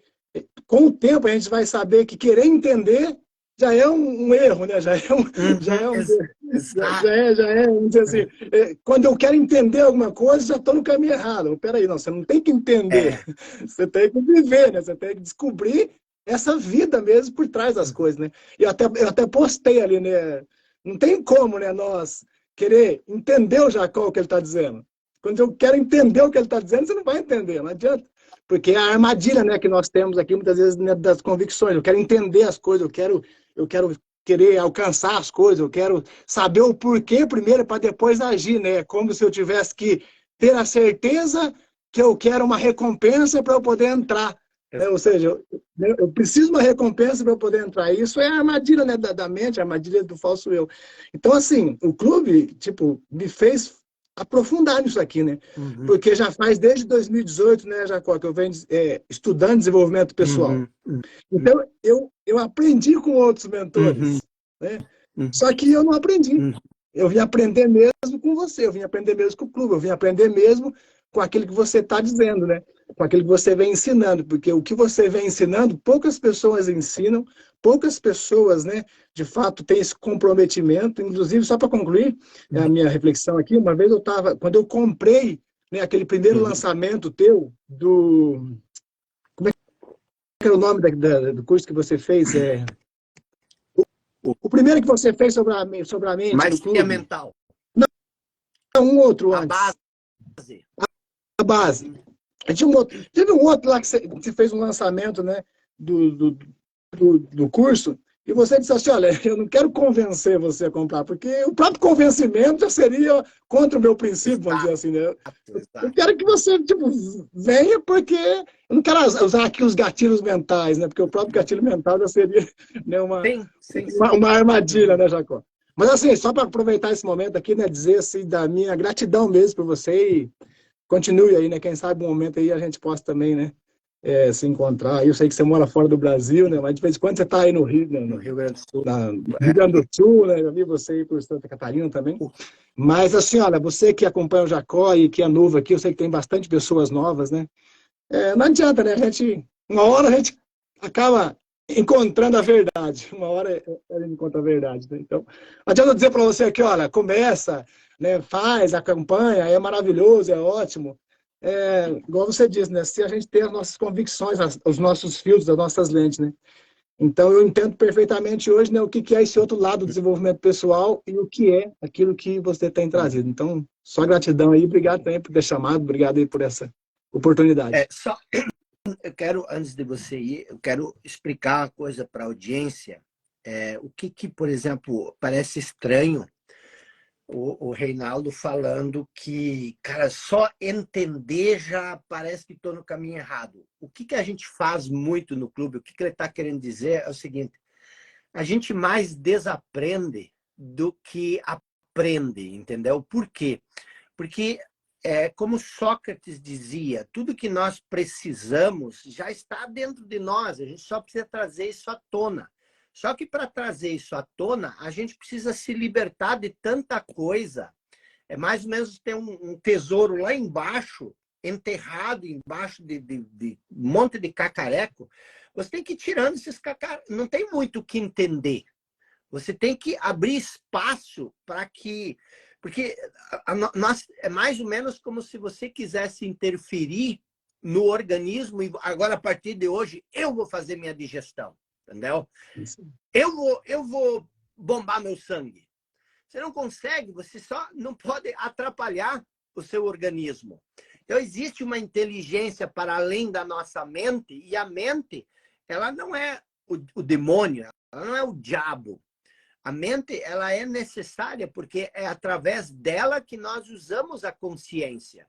com o tempo a gente vai saber que querer entender já é um erro, né? Vamos dizer assim, quando eu quero entender alguma coisa, já estou no caminho errado. Peraí, não, você não tem que entender, você tem que viver, né? Você tem que descobrir essa vida mesmo por trás das coisas, né? Eu até postei ali, né? Não tem como, né, nós querer entender o Jacó, o que ele está dizendo. Quando eu quero entender o que ele está dizendo, você não vai entender, não adianta. Porque é a armadilha, né, que nós temos aqui, muitas vezes, né, das convicções. Eu quero entender as coisas, eu quero querer alcançar as coisas, eu quero saber o porquê primeiro para depois agir, né? Como se eu tivesse que ter a certeza que eu quero uma recompensa para eu poder entrar. Ou seja, eu preciso de uma recompensa para eu poder entrar. Isso é a armadilha, né, da mente, a armadilha do falso eu. Então, assim, o clube, tipo, me fez aprofundar nisso aqui, né? Porque já faz desde 2018, né, Jacó, que eu venho estudando desenvolvimento pessoal. Então, eu aprendi com outros mentores, né? Só que eu não aprendi. Eu vim aprender mesmo com você, eu vim aprender mesmo com o clube, eu vim aprender mesmo com aquilo que você está dizendo, né? Com aquilo que você vem ensinando, porque o que você vem ensinando, poucas pessoas ensinam, poucas pessoas, né, de fato, têm esse comprometimento. Inclusive, só para concluir a minha reflexão aqui, uma vez quando eu comprei, né, aquele primeiro lançamento teu, como é que era o nome do curso que você fez? O primeiro que você fez sobre a mente Maestria do clube. mental. Não, um outro A antes. base. A base. Teve um outro lá que você fez um lançamento, né? do, do, do curso, e você disse assim, olha, eu não quero convencer você a comprar, porque o próprio convencimento já seria contra o meu princípio, vamos dizer Exato, assim, né? Eu exato. quero que você, tipo, venha porque eu não quero usar aqui os gatilhos mentais, né? Porque o próprio gatilho mental já seria, né, Sim, sim, sim. uma armadilha, Uhum. né, Jacó? Mas assim, só para aproveitar esse momento aqui, né, dizer assim, da minha gratidão mesmo por você e continue aí, né? Quem sabe um momento aí a gente possa também, né, se encontrar. Eu sei que você mora fora do Brasil, né? Mas de vez em quando você está aí no Rio, né, No Rio Grande do Sul. no Rio É, Grande do Sul, né? Eu vi você aí por Santa Catarina também. o- Mas assim, olha, você que acompanha o Jacó e que é novo aqui, eu sei que tem bastante pessoas novas, né? Não adianta, né? Uma hora a gente acaba encontrando a verdade. Uma hora a gente encontra a verdade, né? Então, não adianta eu dizer para você aqui, olha, começa, né? Faz, acompanha, é maravilhoso, é ótimo. Igual você disse, né? Se a gente tem as nossas convicções, os nossos filtros, as nossas lentes, né? Então, eu entendo perfeitamente hoje, né, o que é esse outro lado do desenvolvimento pessoal e o que é aquilo que você tem trazido. Então, só gratidão aí, obrigado também por ter chamado, obrigado aí por essa oportunidade. só eu quero, antes de você ir, eu quero explicar uma coisa para a audiência. O que, por exemplo, parece estranho o Reinaldo falando que, cara, só entender já parece que estou no caminho errado. O que a gente faz muito no clube, o que ele está querendo dizer é o seguinte: a gente mais desaprende do que aprende, entendeu? Por quê? Porque, como Sócrates dizia, tudo que nós precisamos já está dentro de nós, a gente só precisa trazer isso à tona. Só que para trazer isso à tona, a gente precisa se libertar de tanta coisa. É mais ou menos ter um tesouro lá embaixo, enterrado embaixo de um monte de cacareco. Você tem que ir tirando esses cacarecos. Não tem muito o que entender. Você tem que abrir espaço para que... Porque nós, é mais ou menos como se você quisesse interferir no organismo e agora, a partir de hoje, eu vou fazer minha digestão, entendeu? Eu vou bombar meu sangue. Você não consegue, você só não pode atrapalhar o seu organismo. Então, existe uma inteligência para além da nossa mente, e a mente, ela não é o demônio, ela não é o diabo. A mente, ela é necessária porque é através dela que nós usamos a consciência.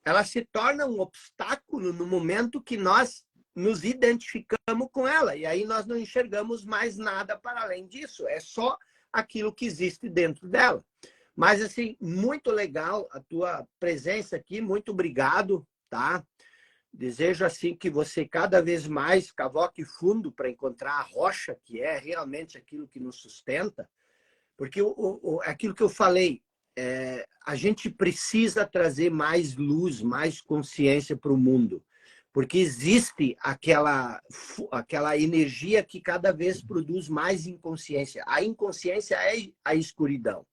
Ela se torna um obstáculo no momento que nós nos identificamos com ela. E aí nós não enxergamos mais nada para além disso. É só aquilo que existe dentro dela. Mas, assim, muito legal a tua presença aqui. Muito obrigado, tá? Desejo, assim, que você cada vez mais cavoque fundo para encontrar a rocha, que é realmente aquilo que nos sustenta. Porque aquilo que eu falei, a gente precisa trazer mais luz, mais consciência para o mundo. Porque existe aquela energia que cada vez produz mais inconsciência. A inconsciência é a escuridão.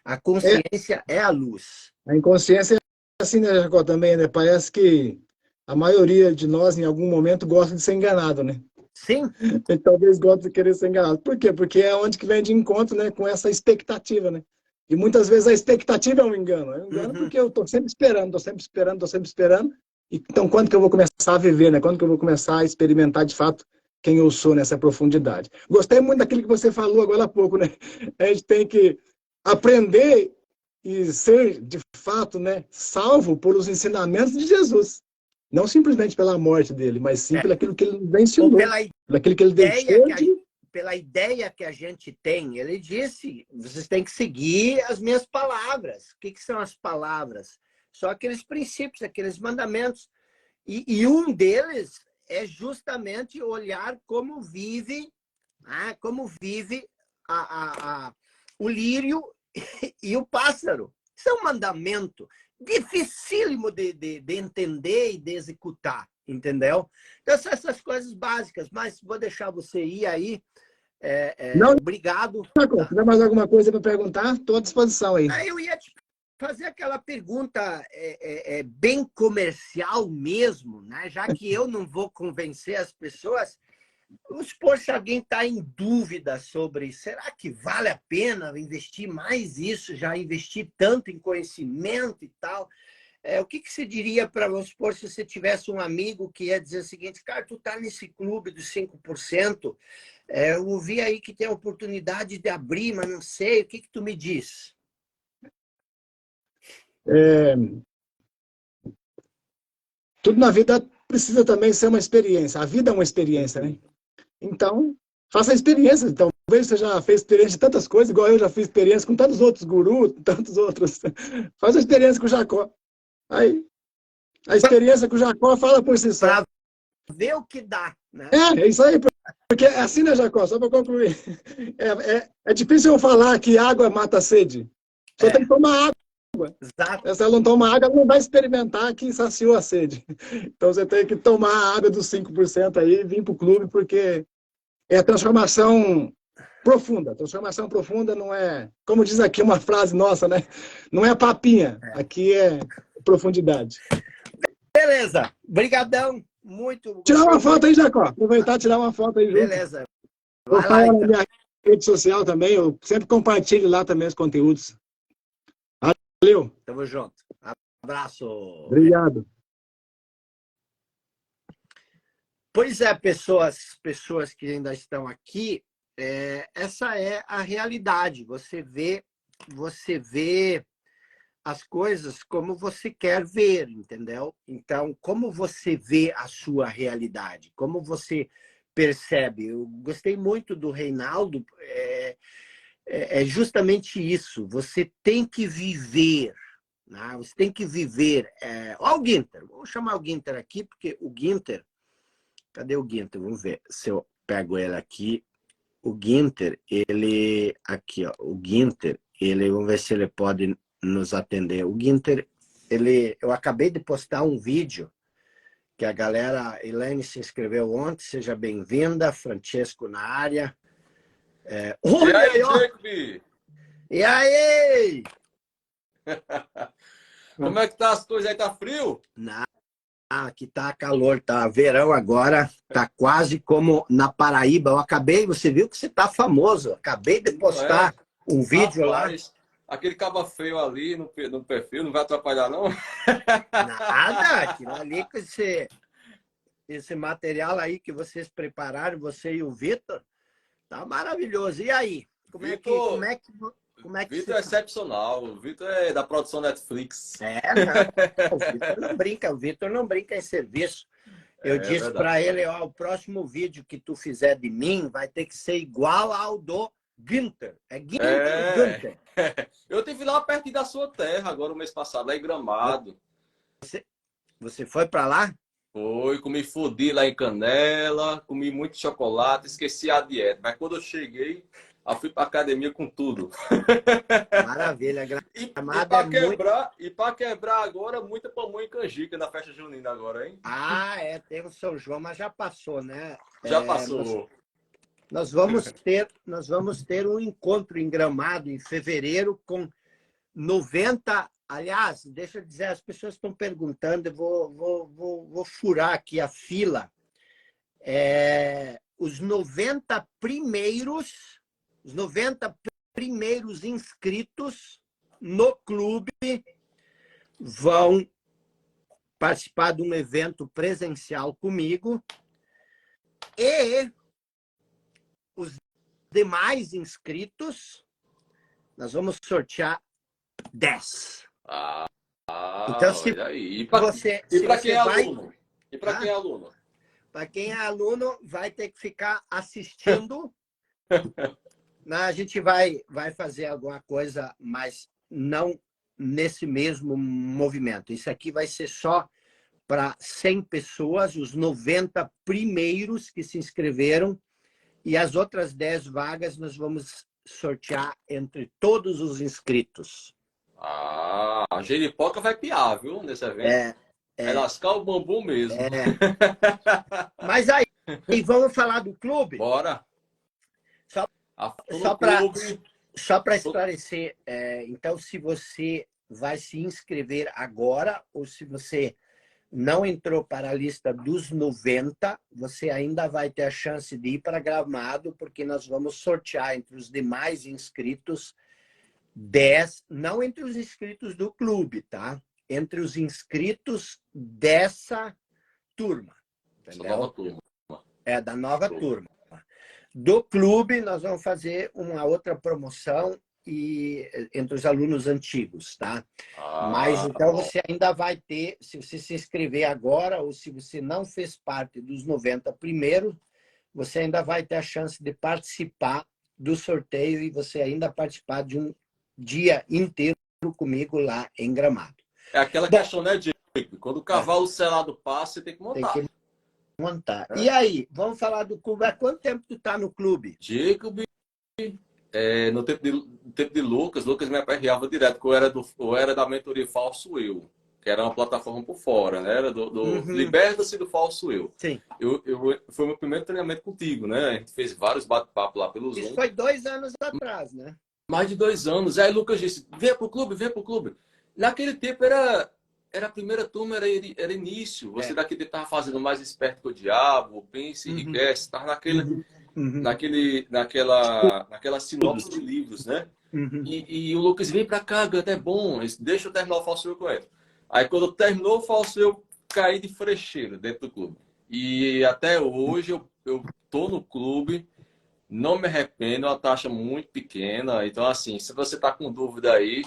A É, consciência é a luz. a inconsciência é assim, né, Jacó, também, né? Parece que a maioria de nós, em algum momento, gosta de ser enganado, né? Sim. E talvez goste de querer ser enganado. Por quê? Porque é onde que vem de encontro, né, com essa expectativa, né? E muitas vezes a expectativa é um engano. É um engano Uhum. porque eu estou sempre esperando, estou sempre esperando, estou sempre esperando. Então, quando que eu vou começar a viver, né? Quando que eu vou começar a experimentar, de fato, quem eu sou nessa profundidade? Gostei muito daquilo que você falou agora há pouco, né? A gente tem que aprender e ser, de fato, né, salvo por os ensinamentos de Jesus. Não simplesmente pela morte dele, mas sim pelo aquilo que ele nos Ou ensinou, pelo aquilo que ele ideia deixou que a, de... pela ideia que a gente tem. Ele disse, vocês têm que seguir as minhas palavras. O que são as palavras? São aqueles princípios, aqueles mandamentos. E um deles é justamente olhar como vive o lírio e o pássaro. Isso é um mandamento dificílimo de entender e de executar, entendeu? Então, são essas coisas básicas, mas vou deixar você ir aí. Não, Obrigado. Marco, se Tá? tiver mais alguma coisa para perguntar, estou à disposição aí. Eu ia te fazer aquela pergunta bem comercial mesmo, né? Já que eu não vou convencer as pessoas. Vamos supor, se alguém está em dúvida sobre será que vale a pena investir mais isso, já investir tanto em conhecimento e tal. o que você diria para, vamos supor, se você tivesse um amigo que ia dizer o seguinte, cara, tu tá nesse clube dos 5%, eu ouvi aí que tem a oportunidade de abrir, mas não sei, o que tu me diz? Tudo na vida precisa também ser uma experiência. A vida é uma experiência, né? Então, faça a experiência. Então, talvez você já fez experiência de tantas coisas, igual eu já fiz experiência com tantos outros gurus, tantos outros. Faz a experiência com o Jacó. Aí, a experiência com o Jacó fala por si só. Para ver o que dá, né? É isso aí. Porque é assim, né, Jacó? Só para concluir. É difícil eu falar que água mata a sede. Só tem que tomar água. Exato. Se ela não toma água, ela não vai experimentar que saciou a sede. Então você tem que tomar a água dos 5% aí e vir para o clube, porque é transformação profunda. Transformação profunda não é, como diz aqui uma frase nossa, né? Não é papinha. Aqui é profundidade. Beleza. Brigadão. Muito. Tirar uma foto aí, Jacó. Aproveitar e tirar uma foto aí junto. Beleza. Vou Vai lá, falar na então. minha rede social também. Eu sempre compartilho lá também os conteúdos. Valeu. Tamo junto. Abraço. Obrigado. Pois é, pessoas que ainda estão aqui, essa é a realidade. Você vê as coisas como você quer ver, entendeu? Então, como você vê a sua realidade? Como você percebe? Eu gostei muito do Reinaldo. É justamente isso. Você tem que viver. Né? Você tem que viver. Olha o Guinter. Vou chamar o Guinter aqui, porque o Guinter... Cadê o Guinter? Vamos ver se eu pego ele aqui. O Guinter, ele... Aqui, ó. O Guinter, ele... Vamos ver se ele pode nos atender. O Guinter, ele... Eu acabei de postar um vídeo que a galera... Elaine se inscreveu ontem. Seja bem-vinda. Francesco na área. E aí, Jacob? E aí? Como é que tá as coisas aí? Tá frio? Aqui tá calor, tá verão agora, tá quase como na Paraíba. Eu acabei, você viu que você tá famoso. Acabei de postar um vídeo. Rapaz, lá. Aquele caba feio ali no perfil, não vai atrapalhar, não? Nada, aquilo ali com esse material aí que vocês prepararam, você e o Vitor, tá maravilhoso. E aí? Como é que Vitor é excepcional. O Vitor é da produção Netflix. Não, o Vitor não brinca em serviço. Eu disse para ele, ó, o próximo vídeo que tu fizer de mim vai ter que ser igual ao do Guinter. É Guinter. Eu tive lá perto da sua terra agora, o mês passado, lá em Gramado. Você foi para lá? Foi, comi fudi lá em Canela, comi muito chocolate, esqueci a dieta. Mas quando eu cheguei, eu fui para academia com tudo. Maravilha. E para quebrar agora, muita pamonha e canjica na festa junina agora, hein? Tem o São João, mas já passou, né? Já passou. Nós vamos ter um encontro em Gramado em fevereiro com 90. Aliás, deixa eu dizer, as pessoas estão perguntando, eu vou furar aqui a fila. Os 90 primeiros inscritos no clube vão participar de um evento presencial comigo e os demais inscritos nós vamos sortear 10. Então, se aí. E para quem é aluno? E para quem é aluno? Para quem é aluno, vai ter que ficar assistindo. A gente vai fazer alguma coisa, mas não nesse mesmo movimento. Isso aqui vai ser só para 100 pessoas, os 90 primeiros que se inscreveram, e as outras 10 vagas nós vamos sortear entre todos os inscritos. A giripoca vai piar, viu, nesse evento. Vai lascar o bambu mesmo. Mas aí, vamos falar do clube? Bora. Só para esclarecer, então, se você vai se inscrever agora ou se você não entrou para a lista dos 90, você ainda vai ter a chance de ir para Gramado, porque nós vamos sortear entre os demais inscritos 10, não entre os inscritos do clube, tá? entre os inscritos dessa turma. Essa nova turma. É, da nova turma. Do clube, nós vamos fazer uma outra promoção entre os alunos antigos, tá? Mas então você ainda vai ter, se você se inscrever agora, ou se você não fez parte dos 90 primeiros, você ainda vai ter a chance de participar do sorteio e você ainda participar de um dia inteiro comigo lá em Gramado. É aquela questão, né, Diego? Quando o cavalo selado passa, você tem que montar. Tem que montar. E aí, vamos falar do clube. Há quanto tempo tu tá no clube? Diego, no tempo de Lucas me aperreava direto, porque eu era da mentoria Falso Eu, que era uma plataforma por fora, né? Era do Liberta-se do Falso Eu. Sim. Foi o meu primeiro treinamento contigo, né? A gente fez vários bate-papos lá pelo Zoom. Isso foi 2 anos atrás, né? Mais de 2 anos. Aí Lucas disse, vem pro clube, vem pro clube. Naquele tempo era a primeira turma, era início. Você daqui estava fazendo Mais Esperto que o Diabo, Pense e Enriquece, estava naquela sinopse de livros, né? E o Lucas, vem pra cá, Ganta, é bom, deixa eu terminar o Falso Eu com ele. Aí quando terminou o Falso Eu, caí de frecheiro dentro do clube. E até hoje eu tô no clube, não me arrependo, é uma taxa muito pequena. Então, assim, se você tá com dúvida aí,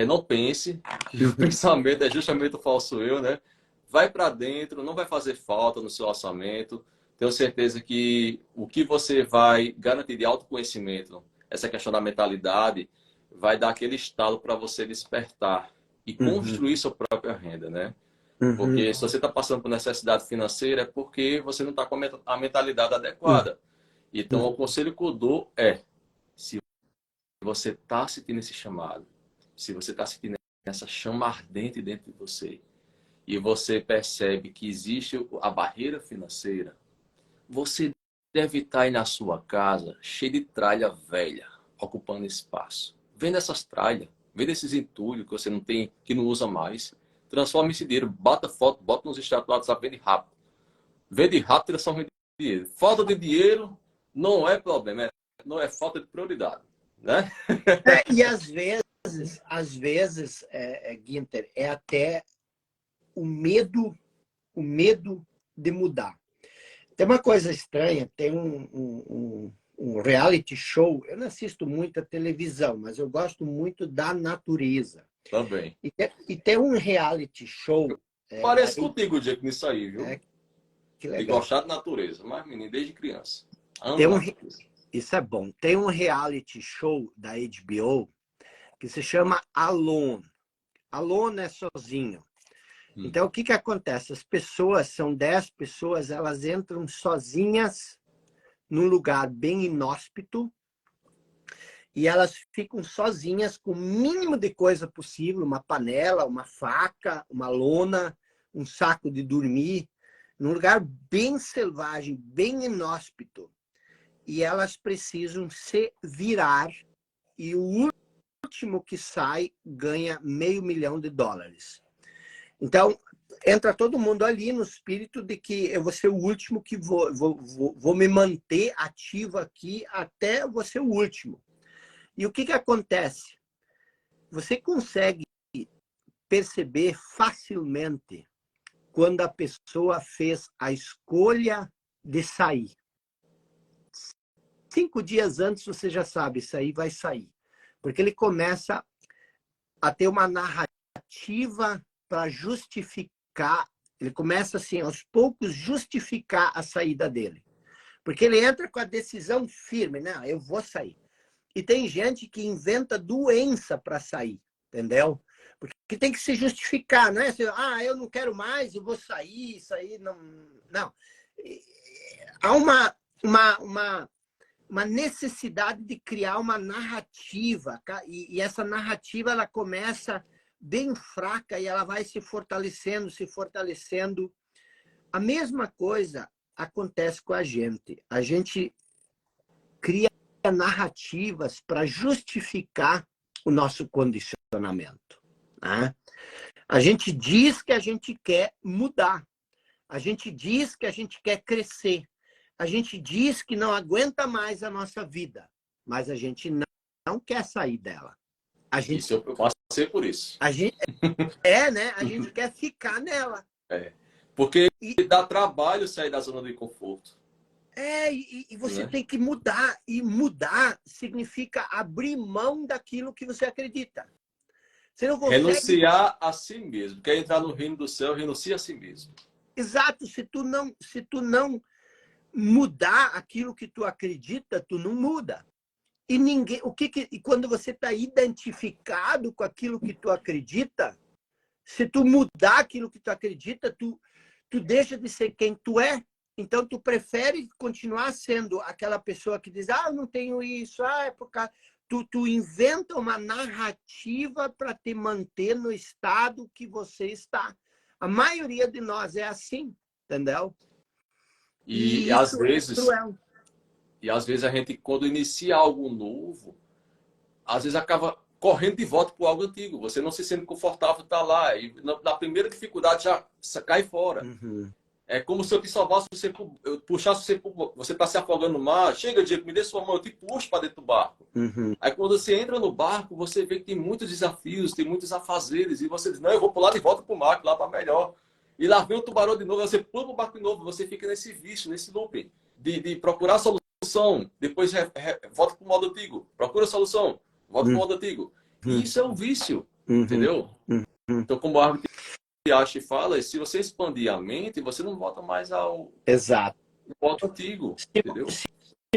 não pense, que o pensamento é justamente o Falso Eu, né? Vai para dentro, não vai fazer falta no seu orçamento. Tenho certeza que o que você vai garantir de autoconhecimento, essa questão da mentalidade, vai dar aquele estalo para você despertar e construir sua própria renda, né? Porque se você está passando por necessidade financeira, é porque você não está com a mentalidade adequada. Então, o conselho que eu dou é, se você está sentindo esse chamado, se você está sentindo essa chama ardente dentro de você, e você percebe que existe a barreira financeira, você deve estar aí na sua casa, cheio de tralha velha, ocupando espaço. Venda essas tralhas, venda esses entulhos que você não tem, que não usa mais. Transforma esse dinheiro, bota foto, bota nos status do WhatsApp, vende rápido. Vende rápido, transforma em dinheiro. Falta de dinheiro não é problema, não é falta de prioridade, né? E às vezes, Guinter, é até o medo de mudar. Tem uma coisa estranha, tem um reality show, eu não assisto muito a televisão, mas eu gosto muito da natureza. Também. E tem um reality show... Parece contigo, Diego, nisso aí, viu? Que legal. De gostar de natureza, mas menino, desde criança. Isso é bom. Tem um reality show da HBO que se chama Alone. Alone é sozinho. Então, o que acontece? As pessoas, são 10 pessoas, elas entram sozinhas num lugar bem inóspito e elas ficam sozinhas com o mínimo de coisa possível, uma panela, uma faca, uma lona, um saco de dormir, num lugar bem selvagem, bem inóspito. E elas precisam se virar e o último que sai ganha $500 mil. Então, entra todo mundo ali no espírito de que eu vou ser o último que vou me manter ativo aqui até eu vou ser o último. E o que acontece? Você consegue perceber facilmente quando a pessoa fez a escolha de sair. 5 dias antes você já sabe, isso aí vai sair. Porque ele começa a ter uma narrativa para justificar, ele começa assim, aos poucos, justificar a saída dele. Porque ele entra com a decisão firme, né? Eu vou sair. E tem gente que inventa doença para sair, entendeu? Porque tem que se justificar, não é assim, eu não quero mais, eu vou sair, isso aí não... Não. Há uma necessidade de criar uma narrativa, e essa narrativa ela começa bem fraca e ela vai se fortalecendo, se fortalecendo. A mesma coisa acontece com a gente. A gente cria narrativas para justificar o nosso condicionamento, né? A gente diz que a gente quer mudar. A gente diz que a gente quer crescer. A gente diz que não aguenta mais a nossa vida, mas a gente não quer sair dela. A gente Isso eu posso passei por isso. A gente né? A gente quer ficar nela. Porque dá trabalho sair da zona de conforto. E você Né? tem que mudar. E mudar significa abrir mão daquilo que você acredita. Você não consegue... Renunciar a si mesmo. Quer entrar no reino do céu, renuncia a si mesmo. Exato. Se tu não mudar aquilo que tu acredita, tu não muda. E ninguém... E quando você está identificado com aquilo que tu acredita, se tu mudar aquilo que tu acredita, tu deixa de ser quem tu é. Então, tu prefere continuar sendo aquela pessoa que diz, eu não tenho isso, é por causa... Tu inventa uma narrativa para te manter no estado que você está. A maioria de nós é assim, entendeu? E isso às vezes... é cruel. E às vezes a gente, quando inicia algo novo, às vezes acaba correndo de volta para algo antigo. Você não se sente confortável estar lá. E na primeira dificuldade já cai fora. Uhum. É como se eu te salvasse, eu puxasse você, você está se afogando no mar. Chega, Diego, me dê sua mão, eu te puxo para dentro do barco. Uhum. Aí quando você entra no barco, você vê que tem muitos desafios, tem muitos afazeres. E você diz, não, eu vou pular de volta para o mar, lá para melhor. E lá vem o tubarão de novo, você pula para o barco de novo. Você fica nesse vício, nesse looping de procurar solução. Depois volta para o modo antigo. Procura a solução, volta para o modo antigo. E isso é um vício, entendeu? Então, como a árvore acha e fala, se você expandir a mente, você não volta mais ao modo antigo, entendeu? Se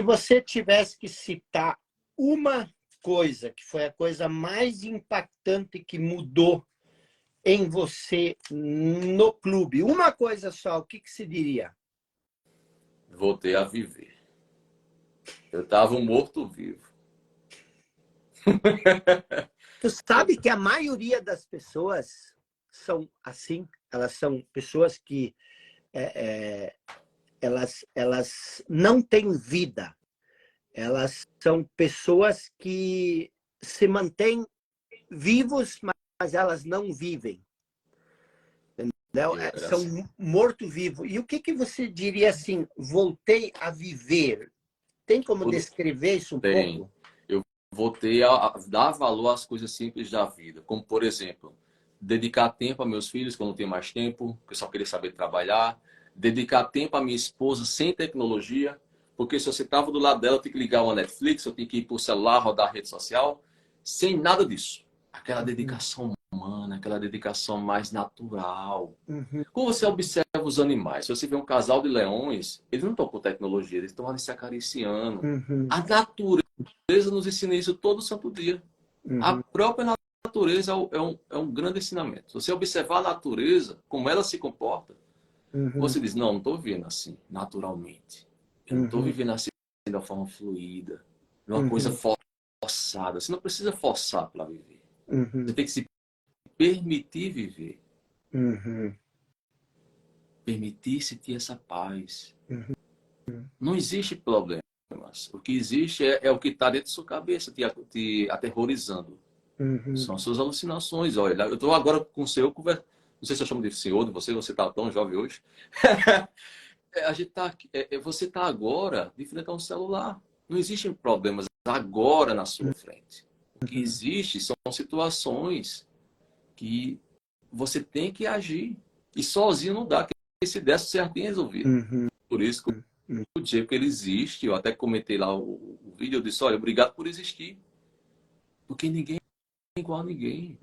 você tivesse que citar uma coisa que foi a coisa mais impactante que mudou em você no clube, uma coisa só, o que se diria? Voltei a viver. Eu estava um morto-vivo. Tu sabe que a maioria das pessoas são assim? Elas são pessoas que elas não têm vida. Elas são pessoas que se mantêm vivos, mas elas não vivem. Entendeu? São morto-vivo. E o que você diria assim, voltei a viver? Tem como descrever isso um pouco? Eu voltei a dar valor às coisas simples da vida. Como, por exemplo, dedicar tempo a meus filhos, que eu não tenho mais tempo, que eu só queria saber trabalhar. Dedicar tempo à minha esposa sem tecnologia. Porque se você estava do lado dela, eu tinha que ligar uma Netflix, eu tinha que ir para o celular, rodar a rede social. Sem nada disso. Aquela dedicação humana, aquela dedicação mais natural. Quando você observa os animais, se você vê um casal de leões, eles não estão com tecnologia, eles estão ali se acariciando. A natureza nos ensina isso todo santo dia. A própria natureza é um grande ensinamento. Se você observar a natureza, como ela se comporta, você diz, não estou vivendo assim, naturalmente. Eu não estou vivendo assim de uma forma fluida, de uma coisa forçada. Você não precisa forçar para viver. Você tem que se permitir viver. Permitir-se ter essa paz. Não existe problemas. O que existe é o que está dentro da sua cabeça, te aterrorizando. São as suas alucinações. Olha, eu estou agora com o senhor, não sei se eu chamo de senhor, de você está tão jovem hoje. A gente você está agora de frente a um celular. Não existem problemas agora na sua frente. O que existe são situações que você tem que agir. E sozinho não dá, porque se desse certo, tem resolvido. Por isso que o dia que ele existe, eu até comentei lá o vídeo, eu disse, olha, obrigado por existir. Porque ninguém é igual a ninguém.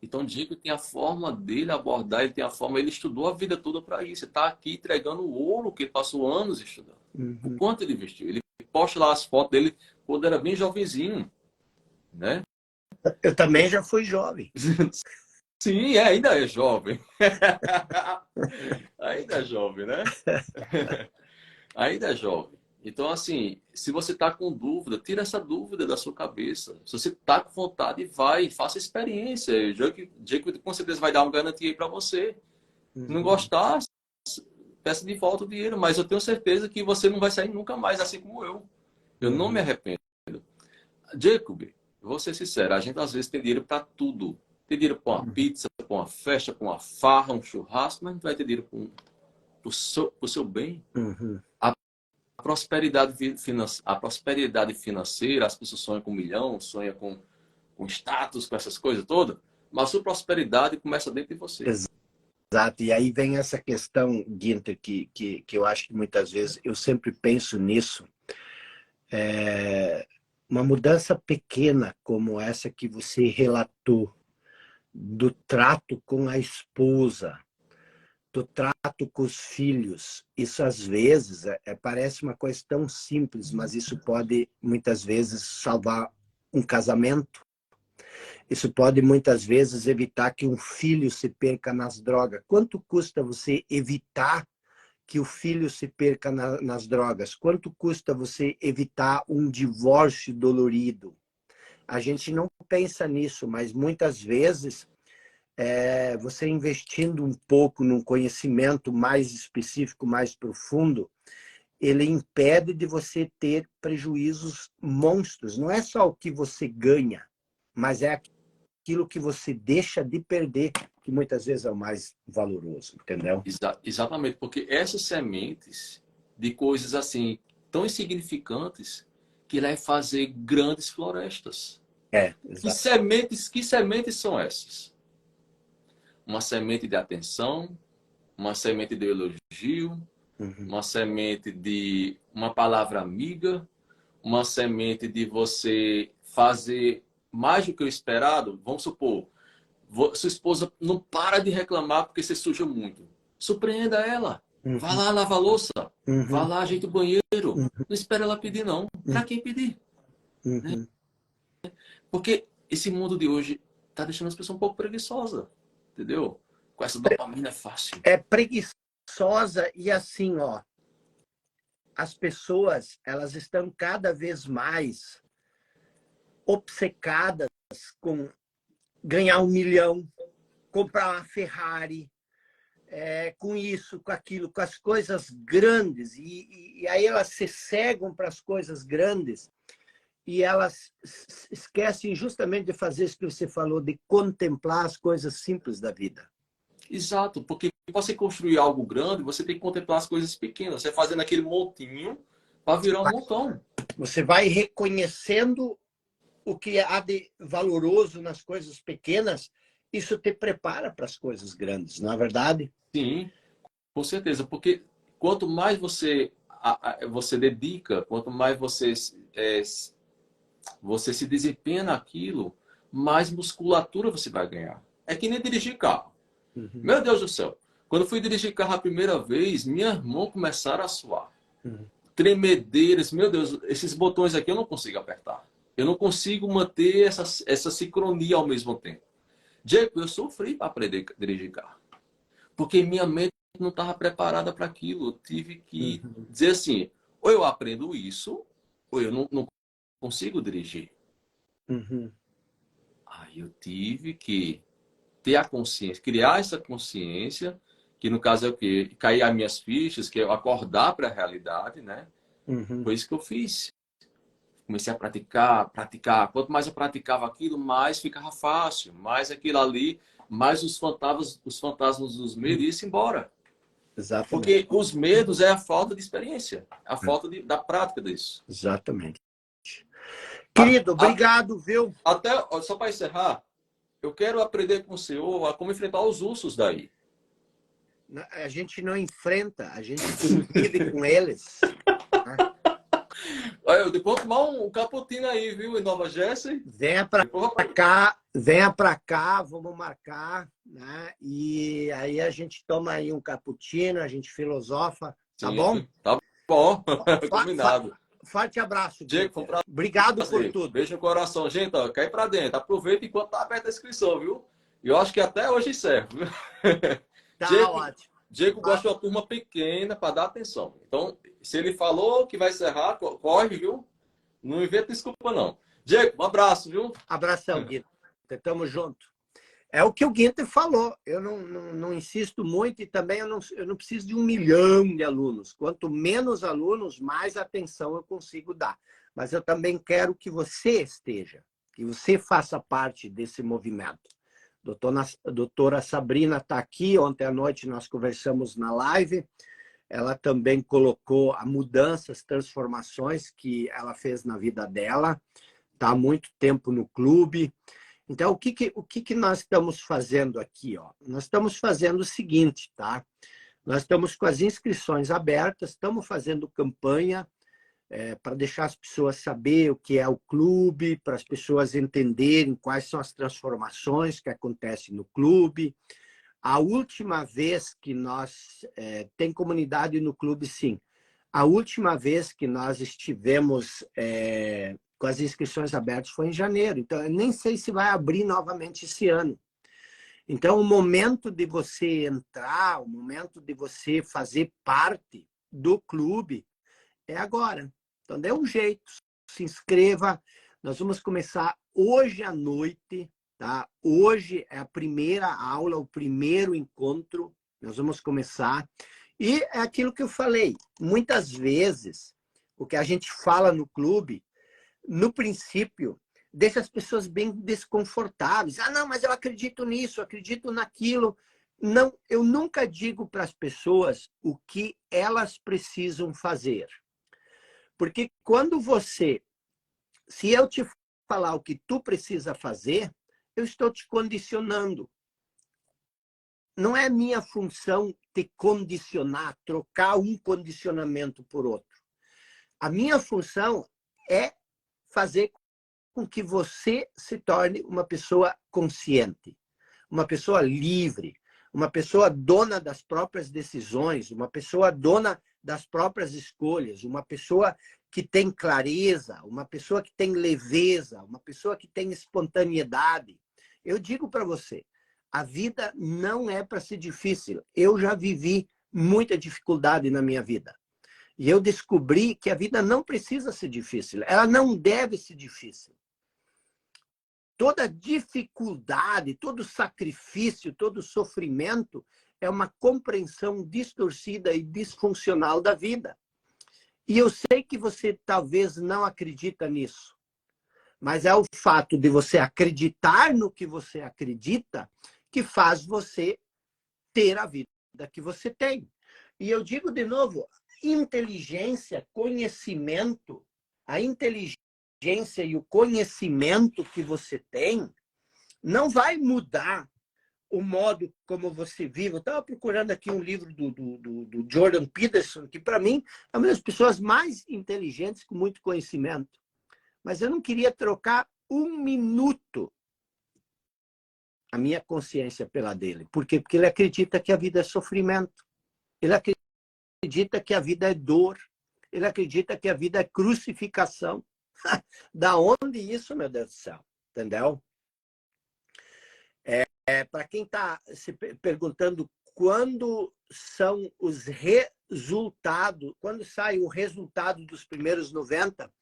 Então o Diego tem a forma dele abordar, ele tem a forma, ele estudou a vida toda para isso. Ele está aqui entregando o ouro que ele passou anos estudando. O quanto ele investiu. Ele posta lá as fotos dele quando era bem jovenzinho. Né? Eu também já fui jovem. Sim, ainda é jovem. Ainda é jovem, né? Ainda é jovem. Então, assim, se você está com dúvida, tira essa dúvida da sua cabeça. Se você está com vontade, vai, faça experiência. O Diego com certeza vai dar uma garantia aí para você. Não gostar, peça de volta o dinheiro, mas eu tenho certeza que você não vai sair nunca mais, assim como eu. Eu não me arrependo. Jacob, vou ser sincero, a gente às vezes tem dinheiro para tudo. Tem dinheiro para uma pizza, para uma festa, para uma farra, um churrasco, mas não vai ter dinheiro para o seu bem. A prosperidade financeira, as pessoas sonham com 1 milhão, sonham com com status, com essas coisas todas, mas a sua prosperidade começa dentro de você. Exato. E aí vem essa questão, Guinter, que eu acho que muitas vezes eu sempre penso nisso. Uma mudança pequena como essa que você relatou, do trato com a esposa, do trato com os filhos, isso às vezes parece uma coisa tão simples, mas isso pode muitas vezes salvar um casamento. Isso pode muitas vezes evitar que um filho se perca nas drogas. Quanto custa você evitar que o filho se perca nas drogas? Quanto custa você evitar um divórcio dolorido? A gente não pensa nisso, mas muitas vezes você investindo um pouco num conhecimento mais específico, mais profundo, ele impede de você ter prejuízos monstros. Não é só o que você ganha, mas é aquilo que você deixa de perder, que muitas vezes é o mais valoroso, entendeu? Exatamente, porque essas sementes de coisas assim, tão insignificantes, que vai fazer grandes florestas. Que sementes são essas? Uma semente de atenção, uma semente de elogio, uma semente de uma palavra amiga, uma semente de você fazer mais do que o esperado. Vamos supor, sua esposa não para de reclamar porque você suja muito. Surpreenda ela. Vá lá lavar a louça. Vá lá ajeita o banheiro. Não espera ela pedir, não. Para quem pedir? Né? Porque esse mundo de hoje está deixando as pessoas um pouco preguiçosas. Entendeu? Com essa dopamina fácil. É preguiçosa e assim, ó. As pessoas, elas estão cada vez mais obcecadas com ganhar 1 milhão, comprar uma Ferrari, com isso, com aquilo, com as coisas grandes. E aí elas se cegam para as coisas grandes e elas esquecem justamente de fazer isso que você falou, de contemplar as coisas simples da vida. Exato, porque para você construir algo grande, você tem que contemplar as coisas pequenas. Você fazendo aquele montinho para virar um montão. Você vai reconhecendo o que há de valoroso nas coisas pequenas, isso te prepara para as coisas grandes, não é verdade? Sim, com certeza, porque quanto mais você dedica, quanto mais você se desempenha naquilo, mais musculatura você vai ganhar. É que nem dirigir carro. Meu Deus do céu. Quando eu fui dirigir carro a primeira vez, minhas mãos começaram a suar. Tremedeiras. Meu Deus, esses botões aqui eu não consigo apertar. Eu não consigo manter essa sincronia ao mesmo tempo. Diego, eu sofri para aprender a dirigir carro. Porque minha mente não estava preparada para aquilo. Eu tive que dizer assim, ou eu aprendo isso, ou eu não consigo dirigir. Aí eu tive que ter a consciência, criar essa consciência, que no caso é o quê? Cair as minhas fichas, que é acordar para a realidade, né? Foi isso que eu fiz. Comecei a praticar. Quanto mais eu praticava aquilo, mais ficava fácil. Mais aquilo ali, mais os fantasmas dos medos iam embora. Exatamente. Porque os medos é a falta de experiência. A falta da prática disso. Exatamente. Querido, obrigado, viu? Até, só para encerrar, eu quero aprender com o senhor a como enfrentar os ursos daí. A gente não enfrenta, a gente convive com eles. Olha, eu depois tomar um cappuccino aí, viu? Em Nova Jersey. Venha para cá, vamos marcar, né? E aí a gente toma aí um cappuccino, a gente filosofa, tá bom? Tá bom, combinado. Forte abraço, Diego, obrigado por tudo. Beijo no coração. Gente, ó, cai pra dentro. Aproveita enquanto tá aberta a inscrição, viu? E eu acho que até hoje encerro. Tá ótimo. Diego gosta de uma turma pequena para dar atenção. Então, se ele falou que vai encerrar, corre, viu? Não inventa desculpa, não. Diego, um abraço, viu? Abração, Guinter. Tamo junto. É o que o Guinter falou. Eu não insisto muito e também eu não preciso de 1 milhão de alunos. Quanto menos alunos, mais atenção eu consigo dar. Mas eu também quero que você esteja, que você faça parte desse movimento. Doutora Sabrina está aqui. Ontem à noite nós conversamos na live. Ela também colocou a mudanças, transformações que ela fez na vida dela. está há muito tempo no clube. Então, o que nós estamos fazendo aqui? Ó? Nós estamos fazendo o seguinte, tá? Nós estamos com as inscrições abertas, estamos fazendo campanha para deixar as pessoas saber o que é o clube, para as pessoas entenderem quais são as transformações que acontecem no clube. A última vez que nós... tem comunidade no clube, sim. A última vez que nós estivemos com as inscrições abertas foi em janeiro. Então, eu nem sei se vai abrir novamente esse ano. Então, o momento de você entrar, o momento de você fazer parte do clube é agora. Então, dê um jeito, se inscreva. Nós vamos começar hoje à noite, tá? Hoje é a primeira aula, o primeiro encontro. Nós vamos começar. E é aquilo que eu falei. Muitas vezes, o que a gente fala no clube, no princípio, deixa as pessoas bem desconfortáveis. Ah, não, mas eu acredito nisso, eu acredito naquilo. Não, eu nunca digo para as pessoas o que elas precisam fazer. Porque quando você... Se eu te falar o que tu precisa fazer, eu estou te condicionando. Não é minha função te condicionar, trocar um condicionamento por outro. A minha função é fazer com que você se torne uma pessoa consciente, uma pessoa livre, uma pessoa dona das próprias decisões, uma pessoa dona das próprias escolhas, uma pessoa que tem clareza, uma pessoa que tem leveza, uma pessoa que tem espontaneidade. Eu digo para você, a vida não é para ser difícil. Eu já vivi muita dificuldade na minha vida. E eu descobri que a vida não precisa ser difícil. Ela não deve ser difícil. Toda dificuldade, todo sacrifício, todo sofrimento é uma compreensão distorcida e disfuncional da vida. E eu sei que você talvez não acredita nisso. Mas é o fato de você acreditar no que você acredita que faz você ter a vida que você tem. E eu digo de novo, inteligência, conhecimento, a inteligência e o conhecimento que você tem não vai mudar o modo como você vive. Eu estava procurando aqui um livro do Jordan Peterson, que para mim é uma das pessoas mais inteligentes com muito conhecimento. Mas eu não queria trocar um minuto a minha consciência pela dele. Por quê? Porque ele acredita que a vida é sofrimento. Ele acredita que a vida é dor. Ele acredita que a vida é crucificação. Da onde isso, meu Deus do céu? Entendeu? Para quem está se perguntando quando são os resultados, quando sai o resultado dos primeiros 90,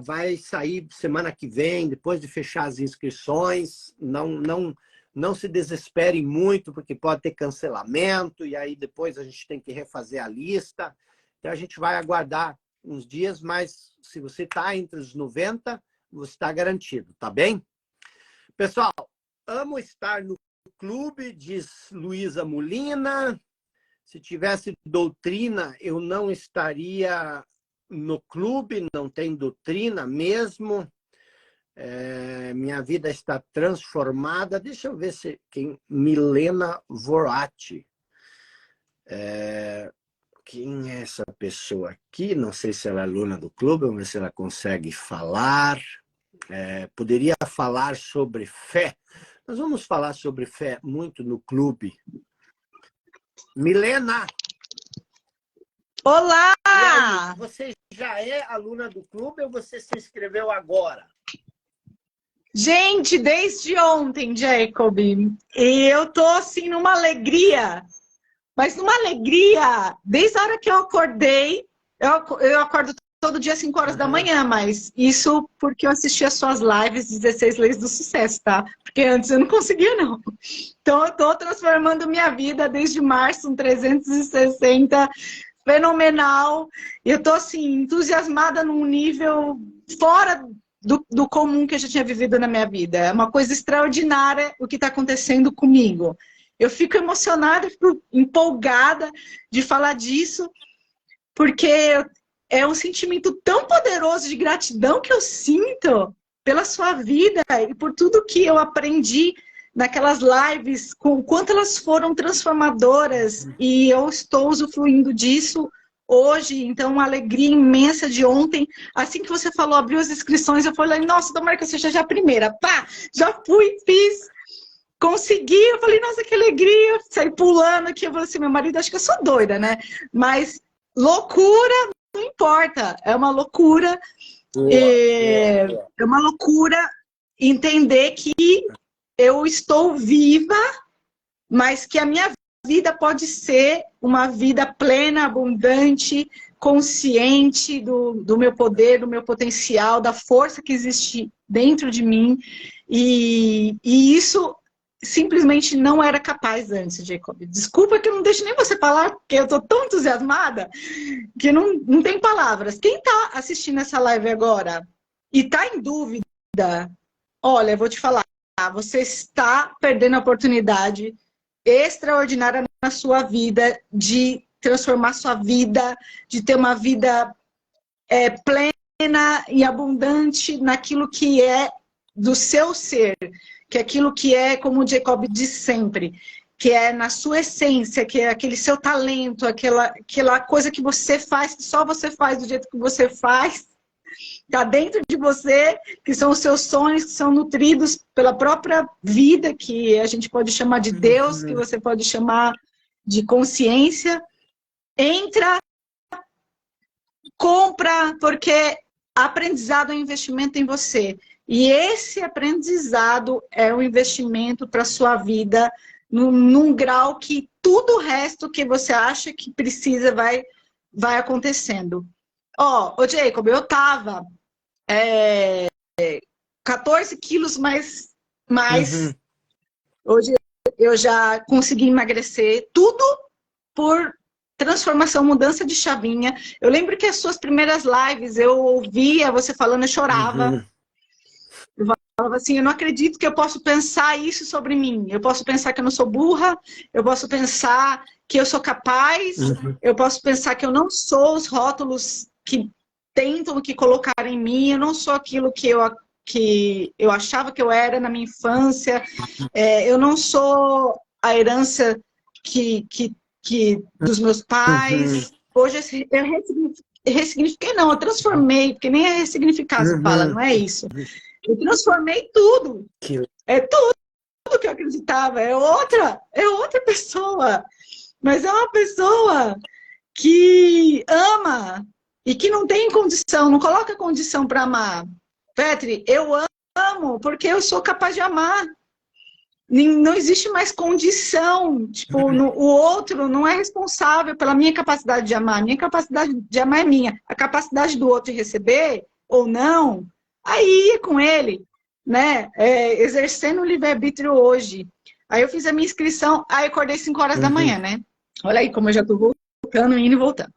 vai sair semana que vem, depois de fechar as inscrições. Não se desesperem muito, porque pode ter cancelamento, e aí depois a gente tem que refazer a lista. Então a gente vai aguardar uns dias, mas se você está entre os 90, você está garantido, tá bem? Pessoal, amo estar no clube, diz Luísa Molina. Se tivesse doutrina, eu não estaria no clube, não tem doutrina mesmo. Minha vida está transformada. Deixa eu ver se quem... Milena Vorati. Quem é essa pessoa aqui? Não sei se ela é aluna do clube, vamos ver se ela consegue falar. Poderia falar sobre fé. Nós vamos falar sobre fé muito no clube. Milena! Olá! E aí, você já é aluna do clube ou você se inscreveu agora? Gente, desde ontem, Jacob. E eu tô assim numa alegria. Mas numa alegria, desde a hora que eu acordei, eu acordo todo dia às 5 horas da manhã, mas isso porque eu assisti as suas lives 16 Leis do Sucesso, tá? Porque antes eu não conseguia, não. Então eu tô transformando minha vida desde março, um 360, fenomenal. E eu tô assim, entusiasmada num nível fora do comum que eu já tinha vivido na minha vida. É uma coisa extraordinária o que está acontecendo comigo. Eu fico emocionada, fico empolgada de falar disso, porque é um sentimento tão poderoso de gratidão que eu sinto pela sua vida e por tudo que eu aprendi naquelas lives, com o quanto elas foram transformadoras, e eu estou usufruindo disso hoje. Então, uma alegria imensa de ontem. Assim que você falou, abriu as inscrições, eu falei, nossa, tomara que eu seja já a primeira. Pá, já fui, fiz, consegui. Eu falei, nossa, que alegria. Saí pulando aqui. Eu falei assim, meu marido, acho que eu sou doida, né? Mas loucura, não importa. É uma loucura. É uma loucura entender que eu estou viva, mas que a minha vida pode ser uma vida plena, abundante, consciente do meu poder, do meu potencial, da força que existe dentro de mim. E isso simplesmente não era capaz antes, Jacob. Desculpa que eu não deixo nem você falar, porque eu estou tão entusiasmada que não tem palavras. Quem está assistindo essa live agora e está em dúvida, olha, eu vou te falar, você está perdendo a oportunidade extraordinária na sua vida de transformar sua vida, de ter uma vida plena e abundante naquilo que é do seu ser, que é aquilo que é, como o Jacob diz sempre, que é na sua essência, que é aquele seu talento, aquela coisa que você faz, que só você faz do jeito que você faz, está dentro de você, que são os seus sonhos, que são nutridos pela própria vida, que a gente pode chamar de Deus, que você pode chamar de consciência. Entra, compra, porque aprendizado é um investimento em você. E esse aprendizado é um investimento para a sua vida, num grau que tudo o resto que você acha que precisa vai acontecendo. Ó, Jacob, eu tava 14 quilos mais. Hoje eu já consegui emagrecer, tudo por transformação, mudança de chavinha. Eu lembro que as suas primeiras lives, eu ouvia você falando, eu chorava. Eu falava assim, eu não acredito que eu posso pensar isso sobre mim. Eu posso pensar que eu não sou burra, eu posso pensar que eu sou capaz, eu posso pensar que eu não sou os rótulos que tentam que colocar em mim, eu não sou aquilo que eu achava que eu era na minha infância, eu não sou a herança dos meus pais. Hoje eu ressignifiquei, não, eu transformei, porque nem é ressignificar se fala, não é isso. Eu transformei tudo. É tudo que eu acreditava, é outra pessoa. Mas é uma pessoa que ama e que não tem condição, não coloca condição para amar. Petri, eu amo porque eu sou capaz de amar. Não existe mais condição. Tipo, o outro não é responsável pela minha capacidade de amar. A minha capacidade de amar é minha. A capacidade do outro de receber ou não, aí é com ele, né? Exercendo o livre-arbítrio hoje. Aí eu fiz a minha inscrição, aí acordei 5 horas da manhã, né? Olha aí como eu já tô voltando, indo e voltando.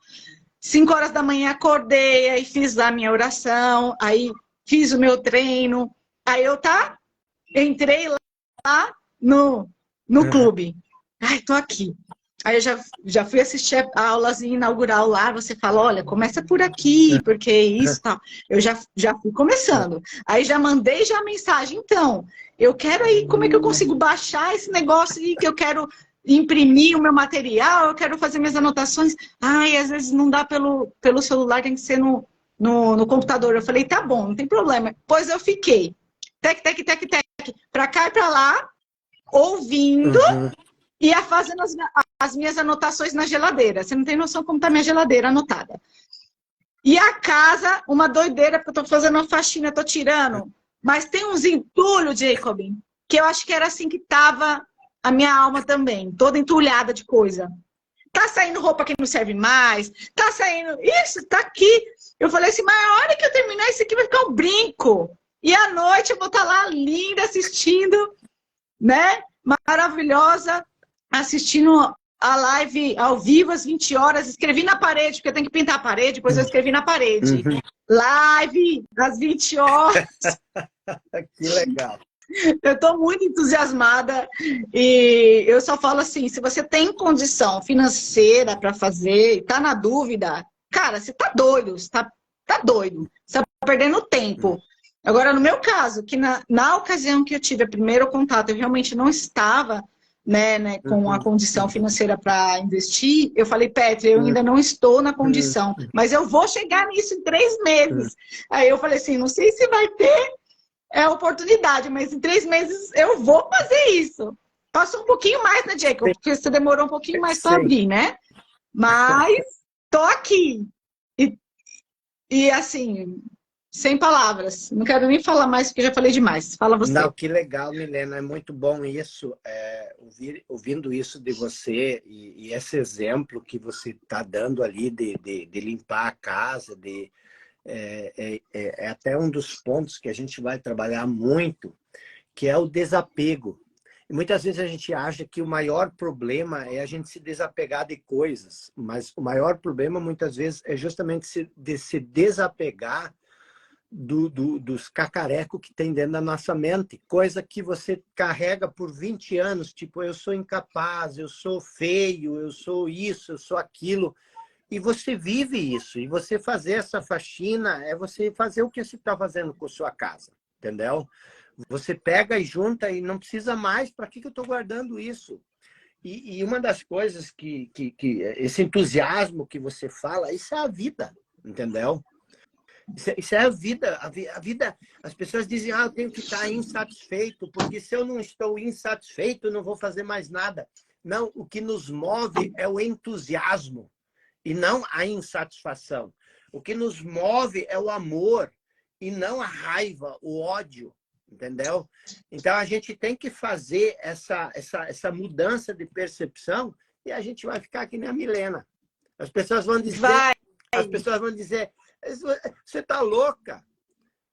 5 horas da manhã acordei, aí fiz a minha oração, aí fiz o meu treino, aí eu entrei lá no clube. Ai, tô aqui. Aí eu já fui assistir a aulazinha inaugural lá, você fala, olha, começa por aqui, porque isso tal. Eu já fui começando. Aí já mandei a mensagem, então, eu quero aí, como é que eu consigo baixar esse negócio aí que eu quero imprimir o meu material, eu quero fazer minhas anotações. Ai, às vezes não dá pelo celular, tem que ser no computador. Eu falei, tá bom, não tem problema. Pois eu fiquei, tec, pra cá e pra lá, ouvindo e ia fazendo as minhas anotações na geladeira. Você não tem noção como tá minha geladeira anotada. E a casa, uma doideira, porque eu tô fazendo uma faxina, tô tirando. Mas tem uns entulhos, Jacob, que eu acho que era assim que tava a minha alma também, toda entulhada de coisa. Tá saindo roupa que não serve mais, tá saindo... Isso, tá aqui. Eu falei assim, mas a hora que eu terminar isso aqui vai ficar um brinco. E à noite eu vou estar lá linda, assistindo, né? Maravilhosa, assistindo a live ao vivo às 20 horas. Escrevi na parede, porque eu tenho que pintar a parede, depois eu escrevi na parede. Live às 20 horas. Que legal. Eu estou muito entusiasmada e eu só falo assim, se você tem condição financeira para fazer e está na dúvida, cara, você tá doido, tá doido, você tá perdendo tempo. Agora, no meu caso, que na ocasião que eu tive o primeiro contato, eu realmente não estava, né, com a condição financeira para investir, eu falei, Petri, eu ainda não estou na condição, mas eu vou chegar nisso em 3 meses. Aí eu falei assim, não sei se vai ter oportunidade, mas em 3 meses eu vou fazer isso. Passou um pouquinho mais, né, Jacob? Porque você demorou um pouquinho mais para abrir, né? Mas tô aqui. E assim, sem palavras. Não quero nem falar mais, porque já falei demais. Fala você. Não, que legal, Milena. É muito bom isso, ouvindo isso de você e esse exemplo que você está dando ali de limpar a casa, é até um dos pontos que a gente vai trabalhar muito, que é o desapego. E muitas vezes a gente acha que o maior problema é a gente se desapegar de coisas, mas o maior problema muitas vezes é justamente se desapegar dos cacarecos que tem dentro da nossa mente, coisa que você carrega por 20 anos, tipo, eu sou incapaz, eu sou feio, eu sou isso, eu sou aquilo, e você vive isso, e você fazer essa faxina é você fazer o que você está fazendo com a sua casa, entendeu? Você pega e junta e não precisa mais, para que eu estou guardando isso? E uma das coisas que esse entusiasmo que você fala, isso é a vida, entendeu? Isso é a vida. A vida, as pessoas dizem, eu tenho que estar insatisfeito, porque se eu não estou insatisfeito, eu não vou fazer mais nada. Não, o que nos move é o entusiasmo e não a insatisfação. O que nos move é o amor e não a raiva, o ódio, entendeu? Então a gente tem que fazer essa mudança de percepção e a gente vai ficar que nem a Milena. As pessoas vão dizer, você está louca.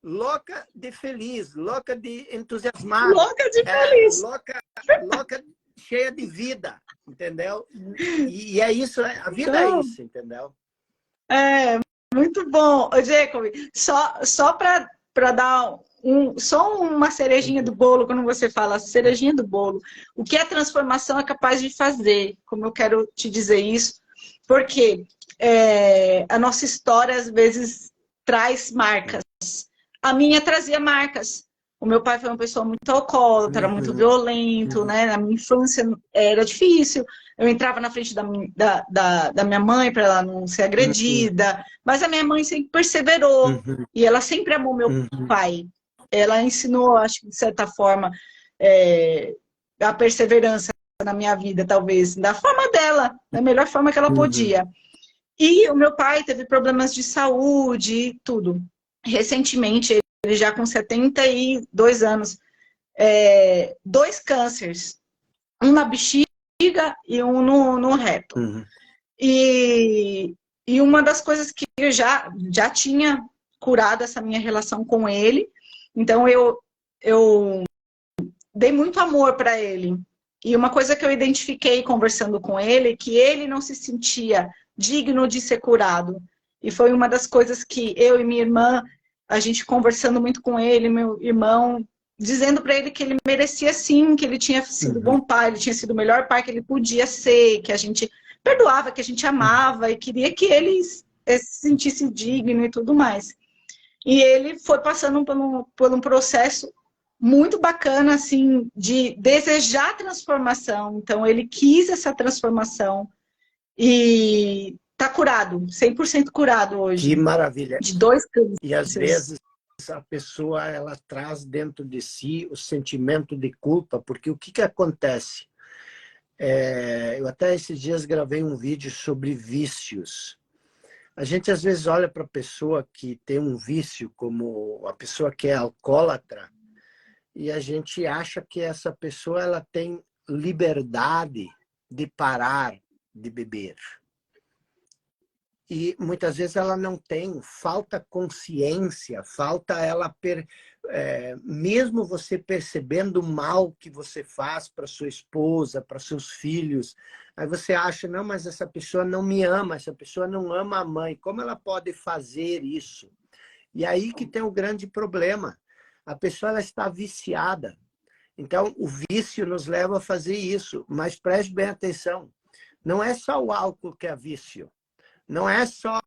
Louca de feliz, louca de entusiasmada. Louca de feliz. Louca cheia de vida, entendeu? E é isso, a vida é isso, entendeu? É, muito bom. Ô, Jacob, só para dar só uma cerejinha do bolo, quando você fala cerejinha do bolo, o que a transformação é capaz de fazer, como eu quero te dizer isso, porque a nossa história, às vezes, traz marcas. A minha trazia marcas. O meu pai foi uma pessoa muito alcoólatra, muito violento, né? Na minha infância era difícil. Eu entrava na frente da minha mãe para ela não ser agredida. Mas a minha mãe sempre perseverou. E ela sempre amou meu pai. Ela ensinou, acho que de certa forma, a perseverança na minha vida, talvez, da forma dela, da melhor forma que ela podia. E o meu pai teve problemas de saúde e tudo. Recentemente, ele já com 72 anos, 2 cânceres, um na bexiga e um no reto. E uma das coisas que eu já tinha curado essa minha relação com ele, então eu dei muito amor para ele. E uma coisa que eu identifiquei conversando com ele, que ele não se sentia digno de ser curado. E foi uma das coisas que eu e minha irmã, a gente conversando muito com ele, meu irmão, dizendo para ele que ele merecia sim, que ele tinha sido bom pai, ele tinha sido o melhor pai que ele podia ser, que a gente perdoava, que a gente amava e queria que ele se sentisse digno e tudo mais. E ele foi passando por um processo muito bacana, assim, de desejar transformação. Então, ele quis essa transformação e tá curado, 100% curado hoje. Que maravilha. De 2 cânceres. E às vezes a pessoa, ela traz dentro de si o sentimento de culpa, porque o que acontece? Eu até esses dias gravei um vídeo sobre vícios. A gente às vezes olha para a pessoa que tem um vício, como a pessoa que é alcoólatra, e a gente acha que essa pessoa ela tem liberdade de parar de beber. E muitas vezes ela não tem, falta consciência, falta ela... mesmo você percebendo o mal que você faz para sua esposa, para seus filhos, aí você acha, não, mas essa pessoa não me ama, essa pessoa não ama a mãe, como ela pode fazer isso? E aí que tem o grande problema. A pessoa ela está viciada. Então, o vício nos leva a fazer isso. Mas preste bem atenção. Não é só o álcool que é vício. Não é só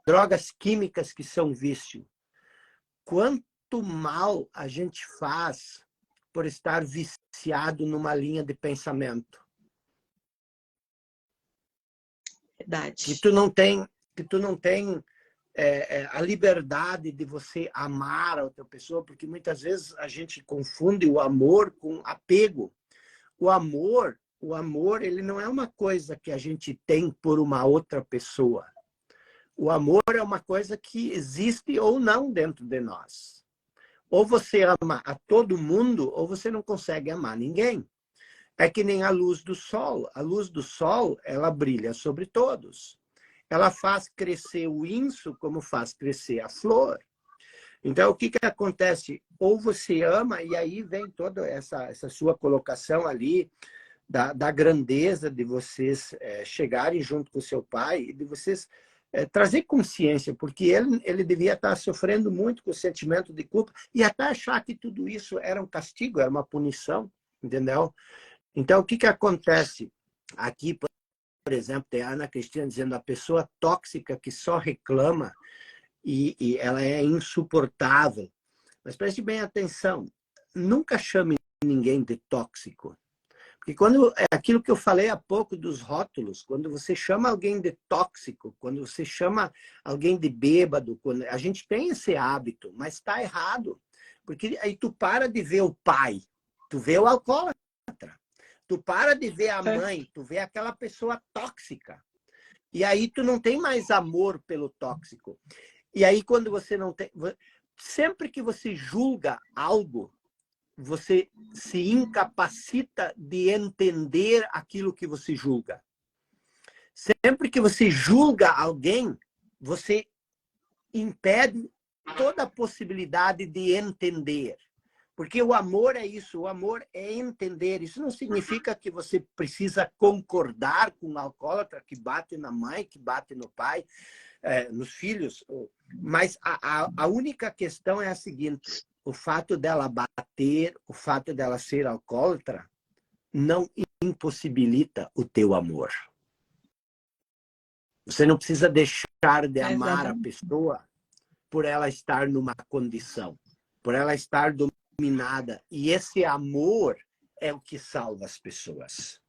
drogas químicas que são vício. Quanto mal a gente faz por estar viciado numa linha de pensamento. Verdade. Que tu não tem a liberdade de você amar a outra pessoa, porque muitas vezes a gente confunde o amor com apego. O amor, ele não é uma coisa que a gente tem por uma outra pessoa. O amor é uma coisa que existe ou não dentro de nós. Ou você ama a todo mundo, ou você não consegue amar ninguém. É que nem a luz do sol. A luz do sol, ela brilha sobre todos. Ela faz crescer o inso como faz crescer a flor. Então, o que acontece? Ou você ama, e aí vem toda essa sua colocação ali da grandeza de vocês chegarem junto com o seu pai e de vocês trazer consciência, porque ele devia estar sofrendo muito com o sentimento de culpa e até achar que tudo isso era um castigo, era uma punição, entendeu? Então, o que acontece? Aqui, por exemplo, tem a Ana Cristina dizendo a pessoa tóxica que só reclama e ela é insuportável. Mas preste bem atenção, nunca chame ninguém de tóxico. Porque quando é aquilo que eu falei há pouco dos rótulos, quando você chama alguém de tóxico, quando você chama alguém de bêbado, a gente tem esse hábito, mas está errado. Porque aí tu para de ver o pai, tu vê o alcoólatra. Tu para de ver a mãe, tu vê aquela pessoa tóxica. E aí tu não tem mais amor pelo tóxico. E aí quando você não tem... Sempre que você julga algo, você se incapacita de entender aquilo que você julga. Sempre que você julga alguém, você impede toda a possibilidade de entender. Porque o amor é isso, o amor é entender. Isso não significa que você precisa concordar com o alcoólatra que bate na mãe, que bate no pai, nos filhos. Mas a única questão é a seguinte: o fato dela bater, o fato dela ser alcoólatra, não impossibilita o teu amor. Você não precisa deixar de amar a pessoa por ela estar numa condição, por ela estar dominada. E esse amor é o que salva as pessoas.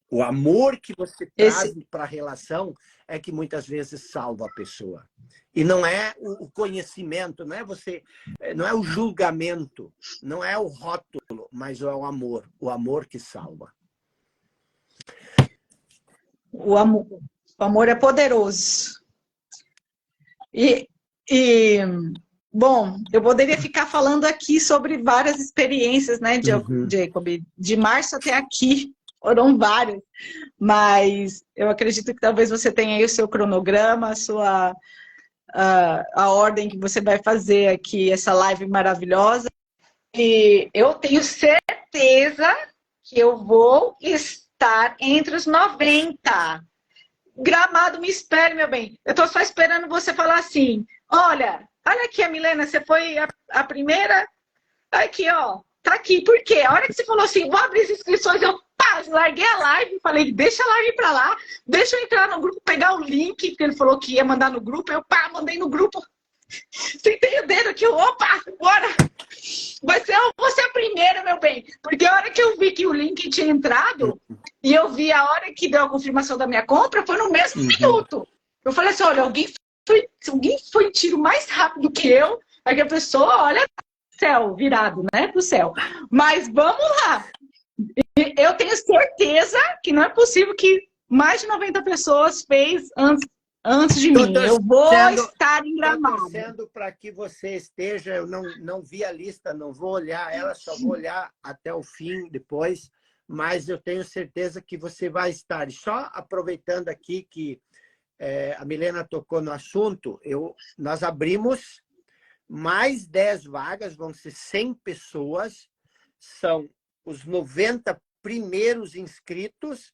O amor que você traz para a relação é que muitas vezes salva a pessoa. E não é o conhecimento, não é o julgamento, não é o rótulo, mas é o amor que salva. O amor é poderoso. Bom, eu poderia ficar falando aqui sobre várias experiências, né, Jacob? De março até aqui. Foram várias, mas eu acredito que talvez você tenha aí o seu cronograma, a ordem que você vai fazer aqui, essa live maravilhosa. E eu tenho certeza que eu vou estar entre os 90. Gramado, me espere, meu bem. Eu estou só esperando você falar assim, olha aqui, a Milena, você foi a primeira, aqui, ó, tá aqui. Por quê? A hora que você falou assim, vou abrir as inscrições, eu larguei a live, falei, deixa a live pra lá, deixa eu entrar no grupo, pegar o link, que ele falou que ia mandar no grupo, eu mandei no grupo, sentei o dedo aqui, opa, bora, você é a primeira, meu bem, porque a hora que eu vi que o link tinha entrado, e eu vi a hora que deu a confirmação da minha compra, foi no mesmo minuto. Eu falei assim, olha, alguém foi tiro mais rápido que eu, aí a pessoa, olha, céu virado, né, pro céu, mas vamos lá. Eu tenho certeza que não é possível que mais de 90 pessoas fez antes de mim. Eu vou estar em Gramado. Estou torcendo para que você esteja. Eu não vi a lista, não vou olhar ela, só vou olhar até o fim depois. Mas eu tenho certeza que você vai estar. E só aproveitando aqui que a Milena tocou no assunto, nós abrimos mais 10 vagas, vão ser 100 pessoas. São os 90 primeiros inscritos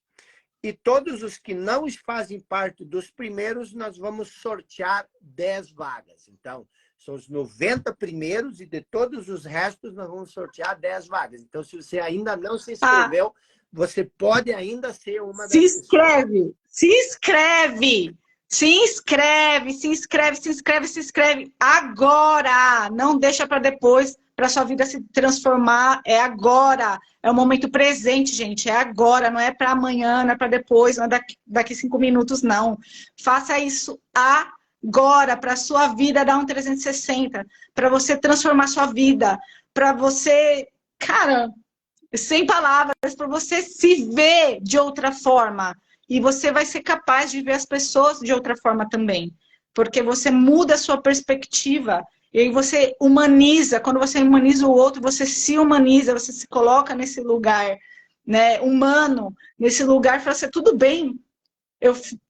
e todos os que não fazem parte dos primeiros, nós vamos sortear 10 vagas. Então, são os 90 primeiros e de todos os restos nós vamos sortear 10 vagas. Então, se você ainda não se inscreveu, você pode ainda ser uma das Se pessoas. inscreve, se inscreve, se inscreve, se inscreve, se inscreve, se inscreve agora. Não deixa para depois, para sua vida se transformar. É agora. É o momento presente, gente. É agora. Não é para amanhã, não é para depois, não é daqui 5 minutos, não. Faça isso agora para sua vida dar um 360, para você transformar sua vida, para você, cara, sem palavras, para você se ver de outra forma. E você vai ser capaz de ver as pessoas de outra forma também. Porque você muda a sua perspectiva. E aí você humaniza. Quando você humaniza o outro, você se humaniza, você se coloca nesse lugar, né, humano, nesse lugar, fala assim, tudo bem,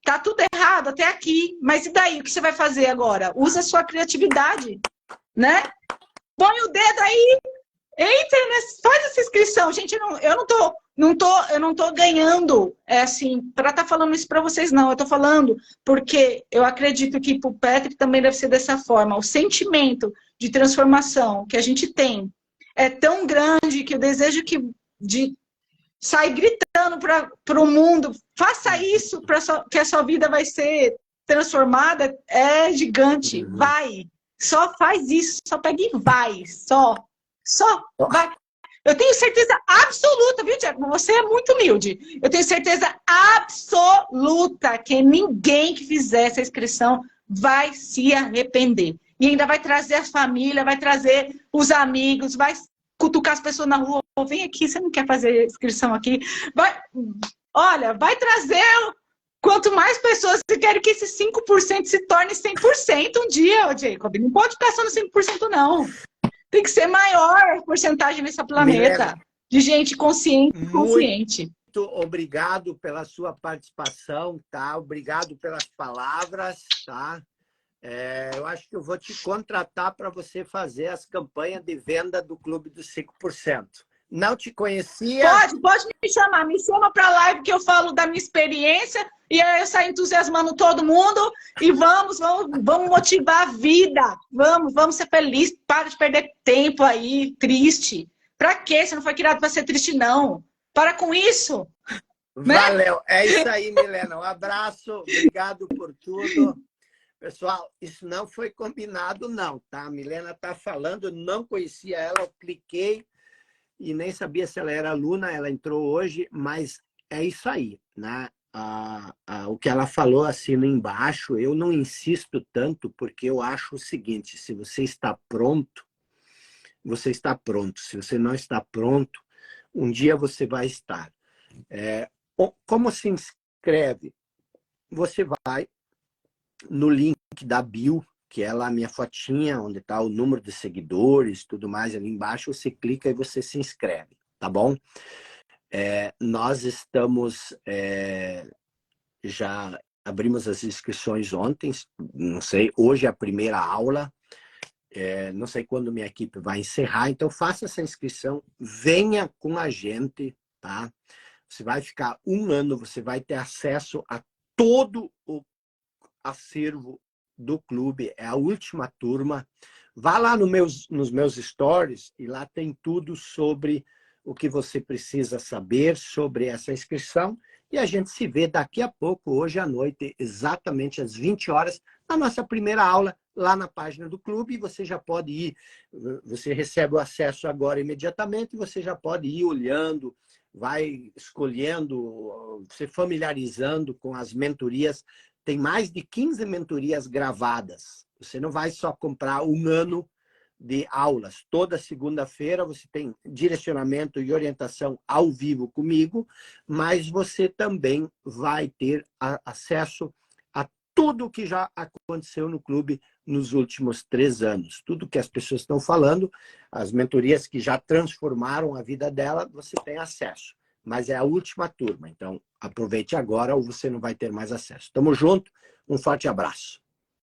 tá tudo errado até aqui, mas e daí? O que você vai fazer agora? Usa a sua criatividade, né? Põe o dedo aí, entra, faz essa inscrição. Gente, eu não tô ganhando, assim, para estar falando isso para vocês, não. Eu tô falando porque eu acredito que para o Petri também deve ser dessa forma. O sentimento de transformação que a gente tem é tão grande que o desejo de sair gritando para o mundo, faça isso, que a sua vida vai ser transformada, é gigante. Vai. Só faz isso, só pega e vai. Só vai. Eu tenho certeza absoluta, viu, Tiago? Você é muito humilde. Eu tenho certeza absoluta que ninguém que fizer essa inscrição vai se arrepender. E ainda vai trazer a família, vai trazer os amigos, vai cutucar as pessoas na rua. Vem aqui, você não quer fazer inscrição aqui? Olha, vai trazer... Quanto mais pessoas você quer que esses 5% se torne 100% um dia, Jacob. Não pode ficar só no 5%, não. Tem que ser maior a porcentagem nesse planeta. Milena, de gente consciente e consciente. Muito obrigado pela sua participação, tá? Obrigado pelas palavras, tá? Eu acho que eu vou te contratar para você fazer as campanhas de venda do Clube dos 5%. Não te conhecia. Pode me chamar. Me chama para a live que eu falo da minha experiência e aí eu saio entusiasmando todo mundo e vamos motivar a vida. Vamos ser felizes. Para de perder tempo aí, triste. Para quê? Você não foi criado para ser triste, não. Para com isso. Valeu. Né? É isso aí, Milena. Um abraço. Obrigado por tudo. Pessoal, isso não foi combinado, não, tá? A Milena tá falando, eu não conhecia ela, eu cliquei e nem sabia se ela era aluna, ela entrou hoje, mas é isso aí, né? O que ela falou assina embaixo, eu não insisto tanto, porque eu acho o seguinte, se você está pronto, você está pronto. Se você não está pronto, um dia você vai estar. Como se inscreve? Você vai no link da bio, que é lá a minha fotinha, onde está o número de seguidores, tudo mais ali embaixo, você clica e você se inscreve, tá bom? Nós estamos, já abrimos as inscrições ontem, não sei, hoje é a primeira aula, não sei quando minha equipe vai encerrar, então faça essa inscrição, venha com a gente, tá? Você vai ficar 1 ano, você vai ter acesso a todo o acervo do clube, é a última turma. Vá lá nos meus stories e lá tem tudo sobre o que você precisa saber sobre essa inscrição e a gente se vê daqui a pouco, hoje à noite, exatamente às 20 horas, na nossa primeira aula, lá na página do clube, e você já pode ir, você recebe o acesso agora imediatamente, você já pode ir olhando, vai escolhendo, se familiarizando com as mentorias. Tem mais de 15 mentorias gravadas. Você não vai só comprar 1 ano de aulas. Toda segunda-feira você tem direcionamento e orientação ao vivo comigo, mas você também vai ter acesso a tudo que já aconteceu no clube nos últimos 3 anos. Tudo que as pessoas estão falando, as mentorias que já transformaram a vida dela, você tem acesso. Mas é a última turma, então aproveite agora ou você não vai ter mais acesso. Tamo junto, um forte abraço.